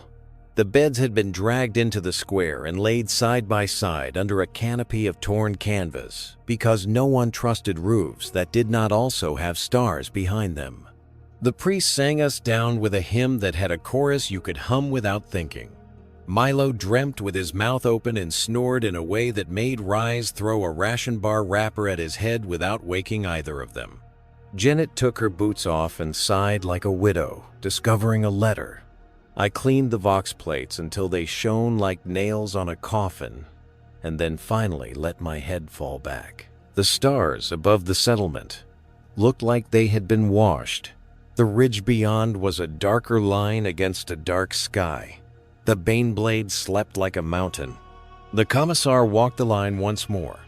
The beds had been dragged into the square and laid side by side under a canopy of torn canvas because no one trusted roofs that did not also have stars behind them. The priest sang us down with a hymn that had a chorus you could hum without thinking. Milo dreamt with his mouth open and snored in a way that made Rise throw a ration bar wrapper at his head without waking either of them. Janet took her boots off and sighed like a widow, discovering a letter. I cleaned the Vox plates until they shone like nails on a coffin, and then finally let my head fall back. The stars above the settlement looked like they had been washed. The ridge beyond was a darker line against a dark sky. The Baneblade slept like a mountain. The Commissar walked the line once more,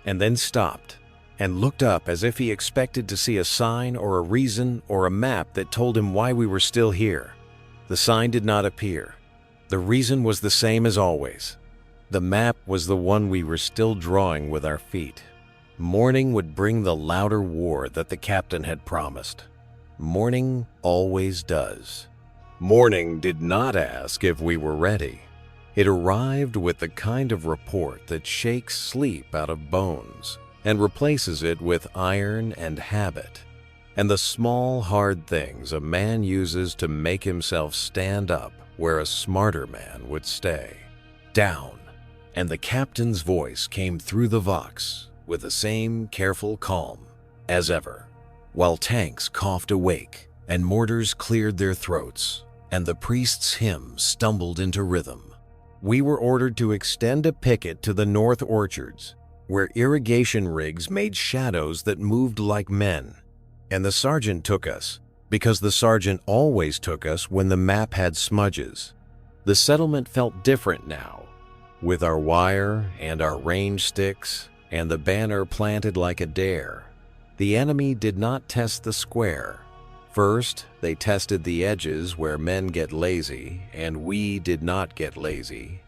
and then stopped, and looked up as if he expected to see a sign or a reason or a map that told him why we were still here. The sign did not appear. The reason was the same as always. The map was the one we were still drawing with our feet. Morning would bring the louder war that the captain had promised. Morning always does. Morning did not ask if we were ready. It arrived with the kind of report that shakes sleep out of bones and replaces it with iron and habit, and the small, hard things a man uses to make himself stand up where a smarter man would stay. Down, and the captain's voice came through the Vox with the same careful calm as ever, while tanks coughed awake and mortars cleared their throats, and the priest's hymn stumbled into rhythm. We were ordered to extend a picket to the north orchards, where irrigation rigs made shadows that moved like men. And the sergeant took us, because the sergeant always took us when the map had smudges. The settlement felt different now, with our wire and our range sticks and the banner planted like a dare. The enemy did not test the square. First, they tested the edges where men get lazy, and we did not get lazy.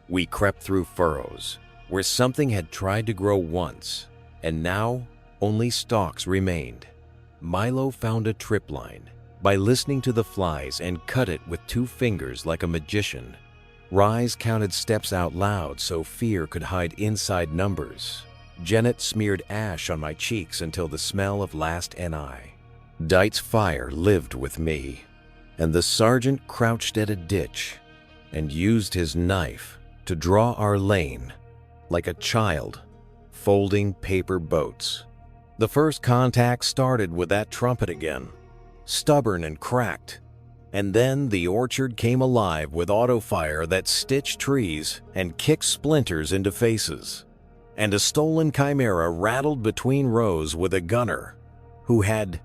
We crept through furrows, where something had tried to grow once, and now only stalks remained. Milo found a tripline by listening to the flies and cut it with 2 fingers like a magician. Rise counted steps out loud so fear could hide inside numbers. Janet smeared ash on my cheeks until the smell of last NI. Dight's fire lived with me, and the sergeant crouched at a ditch and used his knife to draw our lane like a child folding paper boats. The first contact started with that trumpet again, stubborn and cracked, and then the orchard came alive with auto-fire that stitched trees and kicked splinters into faces. And a stolen chimera rattled between rows with a gunner who had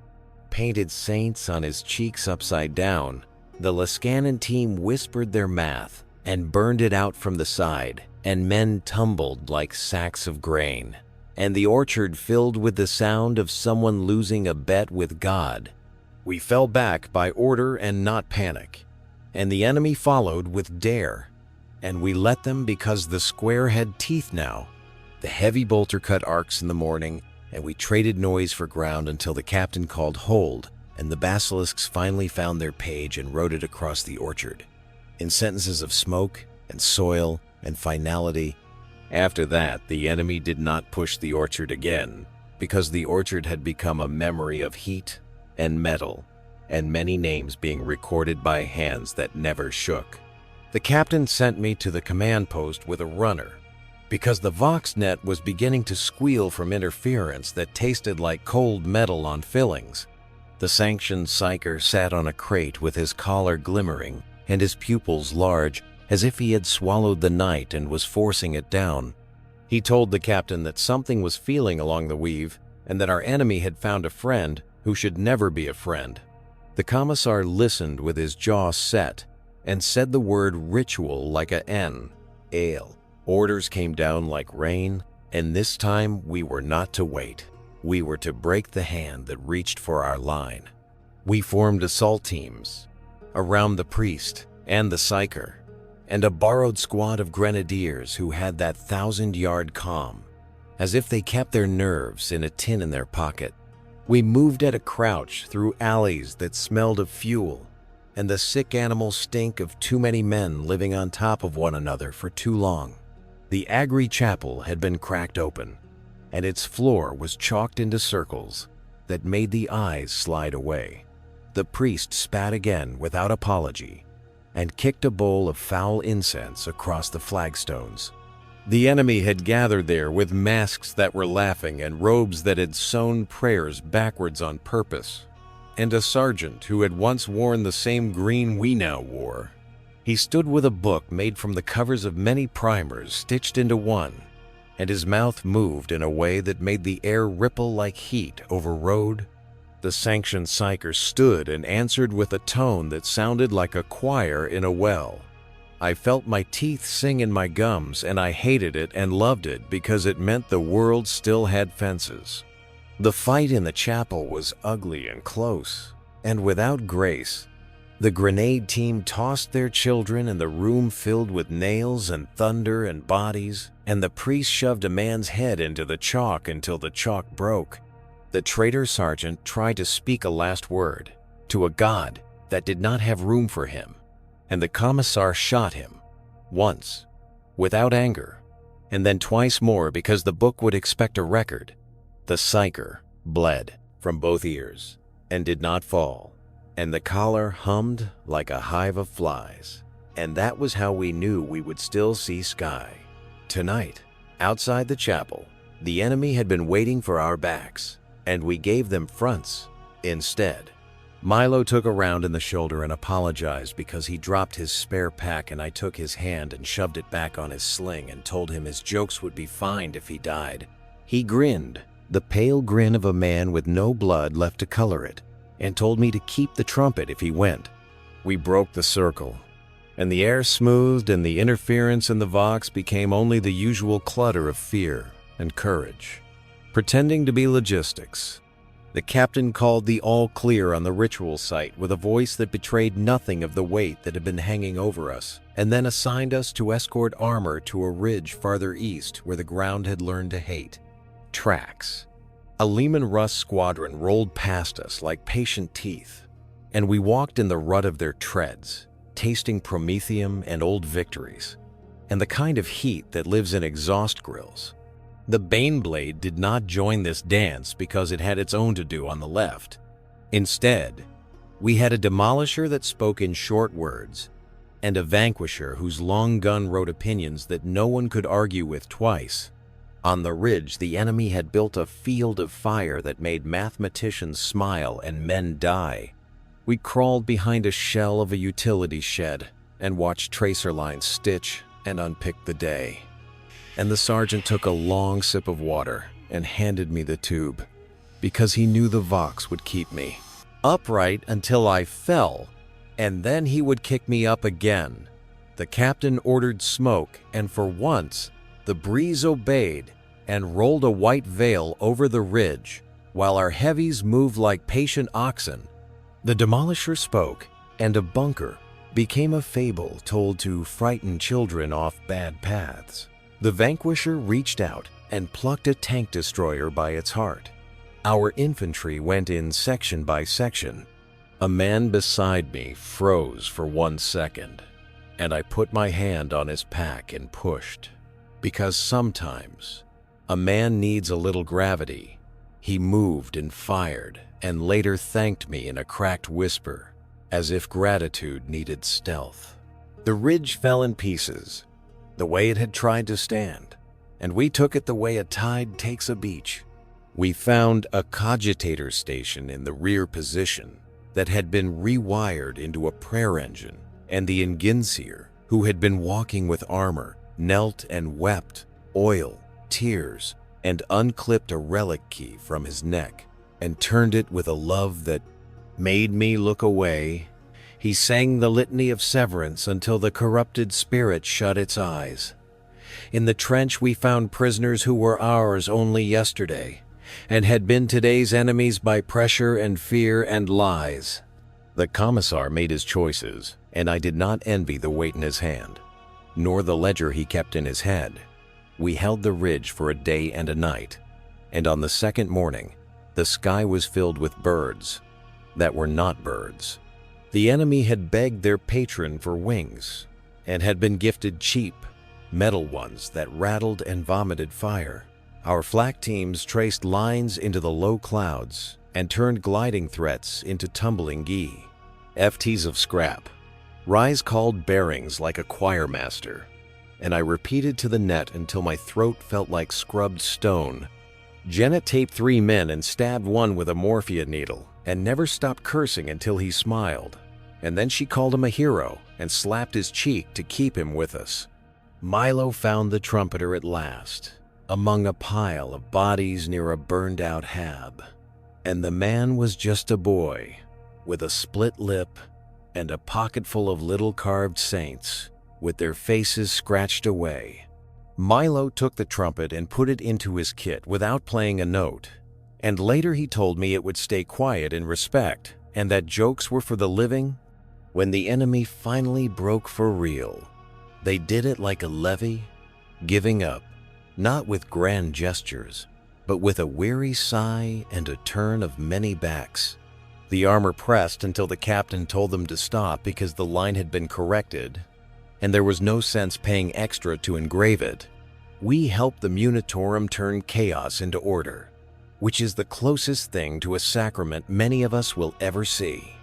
painted saints on his cheeks upside down. The Lascanon team whispered their math and burned it out from the side, and men tumbled like sacks of grain, and the orchard filled with the sound of someone losing a bet with God. We fell back by order and not panic, and the enemy followed with dare, and we let them because the square had teeth now. The heavy bolter cut arcs in the morning, and we traded noise for ground until the captain called hold, and the basilisks finally found their page and wrote it across the orchard, in sentences of smoke and soil and finality. After that, the enemy did not push the orchard again, because the orchard had become a memory of heat and metal, and many names being recorded by hands that never shook. The captain sent me to the command post with a runner, because the Voxnet was beginning to squeal from interference that tasted like cold metal on fillings. The sanctioned psyker sat on a crate with his collar glimmering and his pupils large, as if he had swallowed the night and was forcing it down. He told the captain that something was feeling along the weave, and that our enemy had found a friend who should never be a friend. The commissar listened with his jaw set and said the word ritual like a N, ale. Orders came down like rain, and this time we were not to wait. We were to break the hand that reached for our line. We formed assault teams around the priest and the psyker, and a borrowed squad of grenadiers who had that 1,000-yard calm, as if they kept their nerves in a tin in their pocket. We moved at a crouch through alleys that smelled of fuel and the sick animal stink of too many men living on top of one another for too long. The Agri Chapel had been cracked open, and its floor was chalked into circles that made the eyes slide away. The priest spat again without apology and kicked a bowl of foul incense across the flagstones. The enemy had gathered there with masks that were laughing and robes that had sewn prayers backwards on purpose, and a sergeant who had once worn the same green we now wore. He stood with a book made from the covers of many primers stitched into one, and his mouth moved in a way that made the air ripple like heat over road. The sanctioned psyker stood and answered with a tone that sounded like a choir in a well. I felt my teeth sing in my gums, and I hated it and loved it because it meant the world still had fences. The fight in the chapel was ugly and close, and without grace. The grenade team tossed their children, and the room filled with nails and thunder and bodies, and the priest shoved a man's head into the chalk until the chalk broke. The traitor sergeant tried to speak a last word to a god that did not have room for him, and the commissar shot him, once, without anger, and then twice more because the book would expect a record. The psyker bled from both ears and did not fall, and the collar hummed like a hive of flies, and that was how we knew we would still see sky. Tonight, outside the chapel, the enemy had been waiting for our backs, and we gave them fronts instead. Milo took a round in the shoulder and apologized because he dropped his spare pack, and I took his hand and shoved it back on his sling and told him his jokes would be fined if he died. He grinned, the pale grin of a man with no blood left to color it, and told me to keep the trumpet if he went. We broke the circle, and the air smoothed, and the interference in the Vox became only the usual clutter of fear and courage, pretending to be logistics. The captain called the all clear on the ritual site with a voice that betrayed nothing of the weight that had been hanging over us, and then assigned us to escort armor to a ridge farther east where the ground had learned to hate. Tracks. A Lehman Russ squadron rolled past us like patient teeth, and we walked in the rut of their treads, tasting promethium and old victories, and the kind of heat that lives in exhaust grills. The Baneblade did not join this dance because it had its own to do on the left. Instead, we had a Demolisher that spoke in short words, and a Vanquisher whose long gun wrote opinions that no one could argue with twice. On the ridge, the enemy had built a field of fire that made mathematicians smile and men die. We crawled behind a shell of a utility shed and watched tracer lines stitch and unpick the day. And the sergeant took a long sip of water and handed me the tube, because he knew the Vox would keep me upright until I fell, and then he would kick me up again. The captain ordered smoke, and for once, the breeze obeyed and rolled a white veil over the ridge, while our heavies moved like patient oxen. The Demolisher spoke, and a bunker became a fable told to frighten children off bad paths. The Vanquisher reached out and plucked a tank destroyer by its heart. Our infantry went in section by section. A man beside me froze for 1 second, and I put my hand on his pack and pushed. Because sometimes a man needs a little gravity. He moved and fired, and later thanked me in a cracked whisper, as if gratitude needed stealth. The ridge fell in pieces, the way it had tried to stand, and we took it the way a tide takes a beach. We found a cogitator station in the rear position that had been rewired into a prayer engine, and the Inginseer, who had been walking with armor, knelt and wept, oil, tears, and unclipped a relic key from his neck and turned it with a love that made me look away. He sang the litany of severance until the corrupted spirit shut its eyes. In the trench we found prisoners who were ours only yesterday, and had been today's enemies by pressure and fear and lies. The commissar made his choices, and I did not envy the weight in his hand, nor the ledger he kept in his head. We held the ridge for a day and a night, and on the second morning, the sky was filled with birds that were not birds. The enemy had begged their patron for wings, and had been gifted cheap, metal ones that rattled and vomited fire. Our flak teams traced lines into the low clouds and turned gliding threats into tumbling gee. FTs of scrap. Rise called bearings like a choir master, and I repeated to the net until my throat felt like scrubbed stone. Jenna taped 3 men and stabbed one with a morphia needle, and never stopped cursing until he smiled. And then she called him a hero and slapped his cheek to keep him with us. Milo found the trumpeter at last, among a pile of bodies near a burned-out hab. And the man was just a boy, with a split lip and a pocket full of little carved saints, with their faces scratched away. Milo took the trumpet and put it into his kit without playing a note, and later he told me it would stay quiet in respect, and that jokes were for the living. When the enemy finally broke for real, they did it like a levy, giving up, not with grand gestures, but with a weary sigh and a turn of many backs. The armor pressed until the captain told them to stop because the line had been corrected, and there was no sense paying extra to engrave it. We helped the Munitorum turn chaos into order, which is the closest thing to a sacrament many of us will ever see.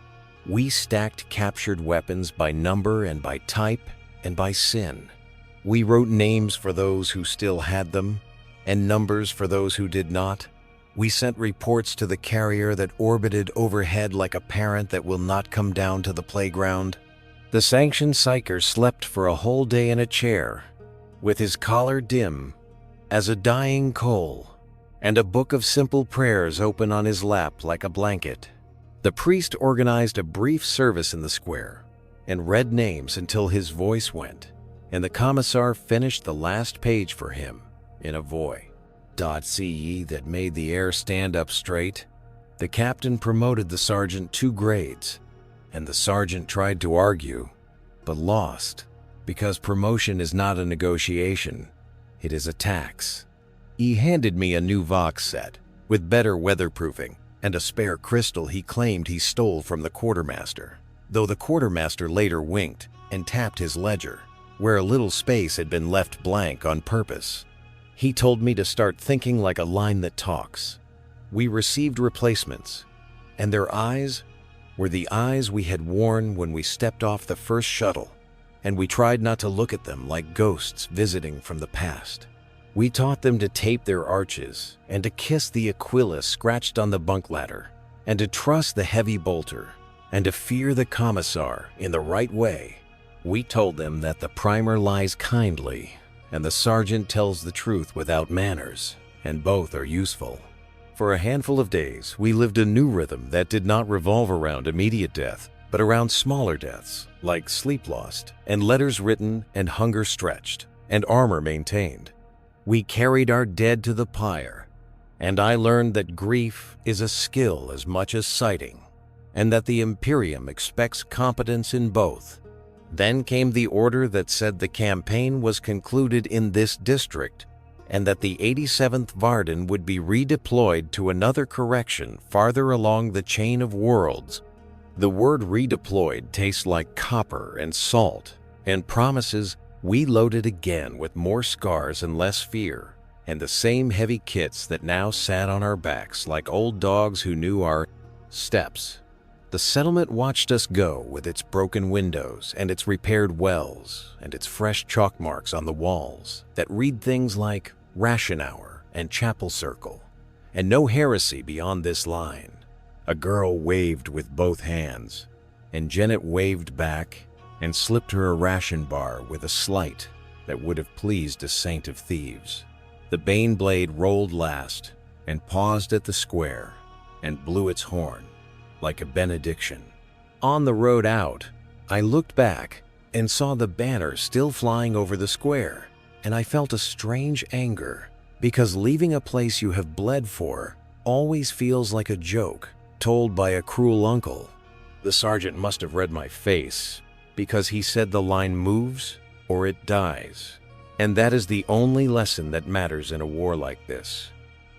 We stacked captured weapons by number and by type and by sin. We wrote names for those who still had them, and numbers for those who did not. We sent reports to the carrier that orbited overhead like a parent that will not come down to the playground. The sanctioned psyker slept for a whole day in a chair, with his collar dim as a dying coal, and a book of simple prayers open on his lap like a blanket. The priest organized a brief service in the square and read names until his voice went, and the commissar finished the last page for him in a voice.ce that made the air stand up straight. The captain promoted the sergeant 2 grades, and the sergeant tried to argue, but lost, because promotion is not a negotiation, it is a tax. He handed me a new Vox set, with better weatherproofing, and a spare crystal he claimed he stole from the quartermaster, though the quartermaster later winked and tapped his ledger, where a little space had been left blank on purpose. He told me to start thinking like a line that talks. We received replacements, and their eyes were the eyes we had worn when we stepped off the first shuttle, and we tried not to look at them like ghosts visiting from the past. We taught them to tape their arches, and to kiss the Aquila scratched on the bunk ladder, and to trust the heavy bolter, and to fear the commissar in the right way. We told them that the primer lies kindly, and the sergeant tells the truth without manners, and both are useful. For a handful of days, we lived a new rhythm that did not revolve around immediate death, but around smaller deaths, like sleep lost, and letters written, and hunger stretched, and armor maintained. We carried our dead to the pyre, and I learned that grief is a skill as much as sighting, and that the Imperium expects competence in both. Then came the order that said the campaign was concluded in this district, and that the 87th Varden would be redeployed to another correction farther along the chain of worlds. The word redeployed tastes like copper and salt, and promises we loaded again with more scars and less fear, and the same heavy kits that now sat on our backs like old dogs who knew our steps. The settlement watched us go with its broken windows and its repaired wells and its fresh chalk marks on the walls that read things like ration hour and chapel circle, and no heresy beyond this line. A girl waved with both hands, and Janet waved back and slipped her a ration bar with a slight that would have pleased a saint of thieves. The Bane blade rolled last and paused at the square and blew its horn like a benediction. On the road out, I looked back and saw the banner still flying over the square, and I felt a strange anger, because leaving a place you have bled for always feels like a joke told by a cruel uncle. The sergeant must have read my face, because he said the line moves or it dies, and that is the only lesson that matters in a war like this.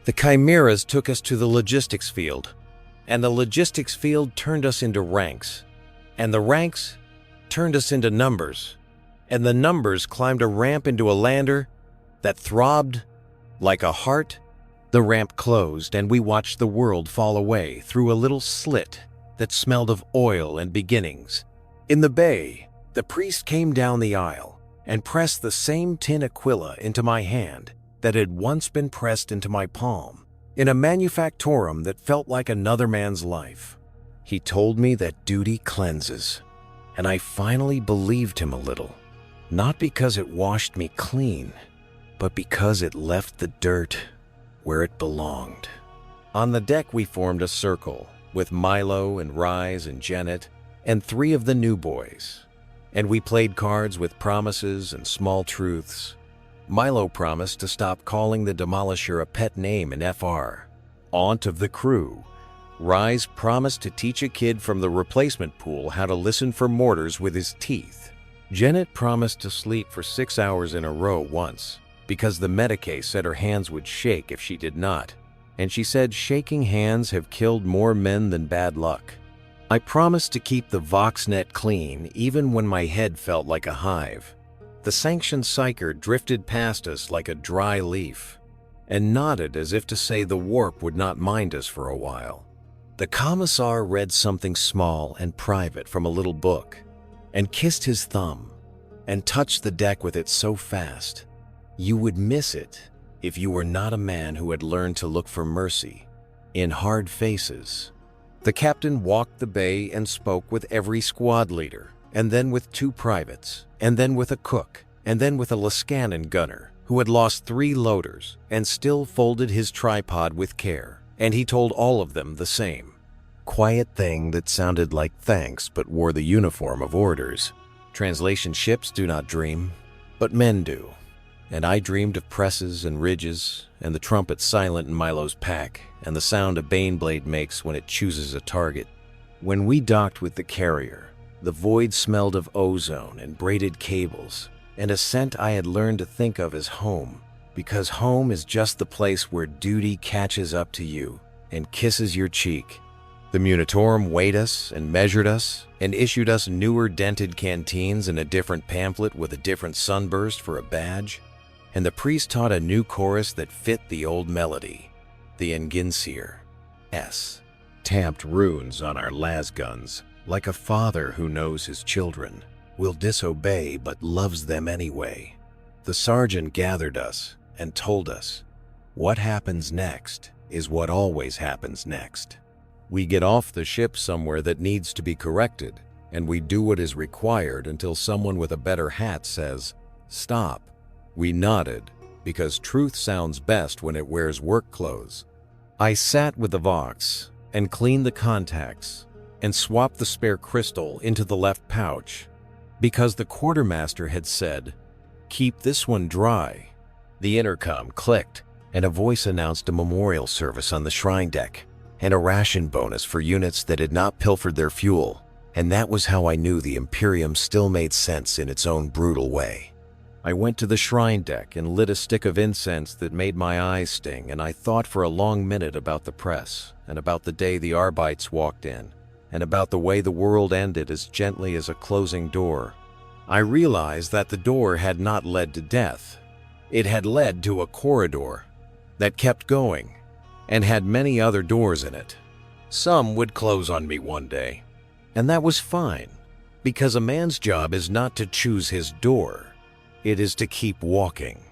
The chimeras took us to the logistics field, and the logistics field turned us into ranks, and the ranks turned us into numbers, and the numbers climbed a ramp into a lander that throbbed like a heart. The ramp closed, and we watched the world fall away through a little slit that smelled of oil and beginnings. In the bay, the priest came down the aisle and pressed the same tin Aquila into my hand that had once been pressed into my palm, in a manufactorum that felt like another man's life. He told me that duty cleanses, and I finally believed him a little, not because it washed me clean, but because it left the dirt where it belonged. On the deck we formed a circle with Milo and Rise and Janet and 3 of the new boys, and we played cards with promises and small truths. Milo promised to stop calling the Demolisher a pet name in FR. Aunt of the crew, Rise promised to teach a kid from the replacement pool how to listen for mortars with his teeth. Janet promised to sleep for 6 hours in a row once, because the Medicae said her hands would shake if she did not, and she said shaking hands have killed more men than bad luck. I promised to keep the Voxnet clean even when my head felt like a hive. The sanctioned psyker drifted past us like a dry leaf, and nodded as if to say the warp would not mind us for a while. The commissar read something small and private from a little book, and kissed his thumb, and touched the deck with it so fast you would miss it if you were not a man who had learned to look for mercy in hard faces. The captain walked the bay and spoke with every squad leader, and then with 2 privates, and then with a cook, and then with a Lascanon gunner who had lost 3 loaders and still folded his tripod with care, and he told all of them the same quiet thing that sounded like thanks but wore the uniform of orders. Translation: ships do not dream, but men do. and I dreamed of presses and ridges, and the trumpet silent in Milo's pack, and the sound a Baneblade makes when it chooses a target. When we docked with the carrier, the void smelled of ozone and braided cables, and a scent I had learned to think of as home, because home is just the place where duty catches up to you and kisses your cheek. The Munitorum weighed us and measured us and issued us newer dented canteens and a different pamphlet with a different sunburst for a badge. And the priest taught a new chorus that fit the old melody, the Enginseer. Tamped runes on our lasguns, like a father who knows his children, will disobey but loves them anyway. The sergeant gathered us and told us, what happens next is what always happens next. We get off the ship somewhere that needs to be corrected, and we do what is required until someone with a better hat says, stop. We nodded, because truth sounds best when it wears work clothes. I sat with the Vox and cleaned the contacts and swapped the spare crystal into the left pouch, because the quartermaster had said, keep this one dry. The intercom clicked, and a voice announced a memorial service on the shrine deck, and a ration bonus for units that had not pilfered their fuel, and that was how I knew the Imperium still made sense in its own brutal way. I went to the shrine deck and lit a stick of incense that made my eyes sting, and I thought for a long minute about the press, and about the day the Arbites walked in, and about the way the world ended as gently as a closing door. I realized that the door had not led to death. It had led to a corridor that kept going, and had many other doors in it. Some would close on me one day, and that was fine, because a man's job is not to choose his door, it is to keep walking.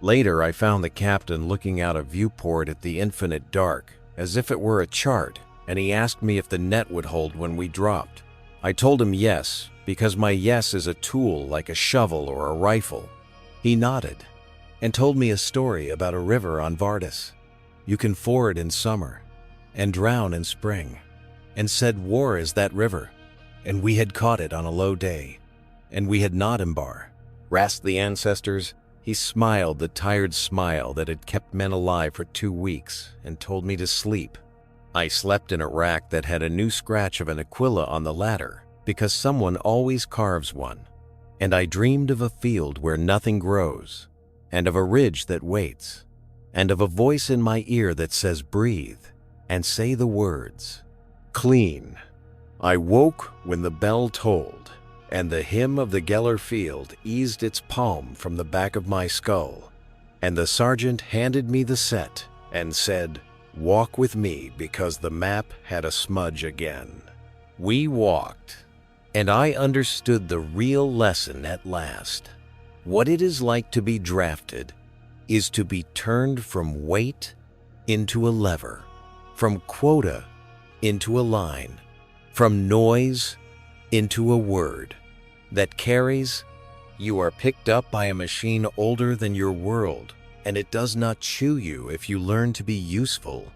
Later, I found the captain looking out a viewport at the infinite dark, as if it were a chart, and he asked me if the net would hold when we dropped. I told him yes, because my yes is a tool like a shovel or a rifle. He nodded, and told me a story about a river on Farthest. You can ford in summer and drown in spring, and said war is that river, and we had caught it on a low day, and we had not rasped the ancestors. He smiled the tired smile that had kept men alive for 2 weeks and told me to sleep. I slept in a rack that had a new scratch of an Aquila on the ladder, because someone always carves one, and I dreamed of a field where nothing grows, and of a ridge that waits, and of a voice in my ear that says breathe, and say the words, clean. I woke when the bell tolled, and the hymn of the Geller field eased its palm from the back of my skull, and the sergeant handed me the set and said, walk with me, because the map had a smudge again. We walked, and I understood the real lesson at last. What it is like to be drafted is to be turned from weight into a lever, from quota into a line, from noise into a word that carries. You are picked up by a machine older than your world, and it does not chew you if you learn to be useful.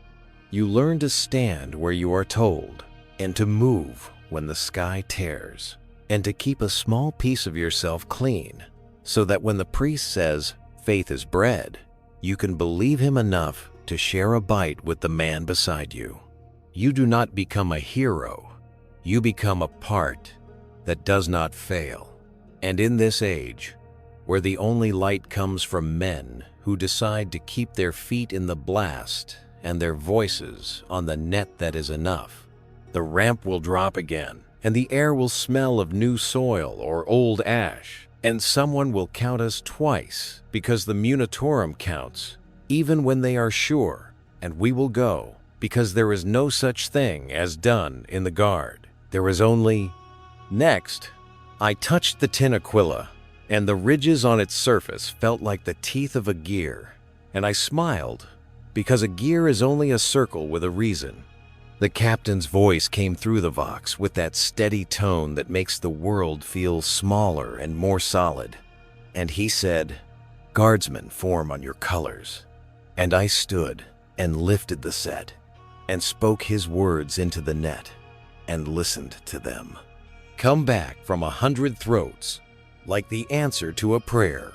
You learn to stand where you are told, and to move when the sky tears, and to keep a small piece of yourself clean, so that when the priest says, faith is bread, you can believe him enough to share a bite with the man beside you. You do not become a hero, you become a part that does not fail. And in this age, where the only light comes from men who decide to keep their feet in the blast and their voices on the net that is enough, the ramp will drop again, and the air will smell of new soil or old ash, and someone will count us twice, because the Munitorum counts, even when they are sure, and we will go, because there is no such thing as done in the guard. There is only... Next, I touched the tin Aquila, and the ridges on its surface felt like the teeth of a gear, and I smiled, because a gear is only a circle with a reason. The captain's voice came through the Vox with that steady tone that makes the world feel smaller and more solid, and he said, guardsmen form on your colors. And I stood and lifted the set, and spoke his words into the net, and listened to them come back from 100 throats, like the answer to a prayer.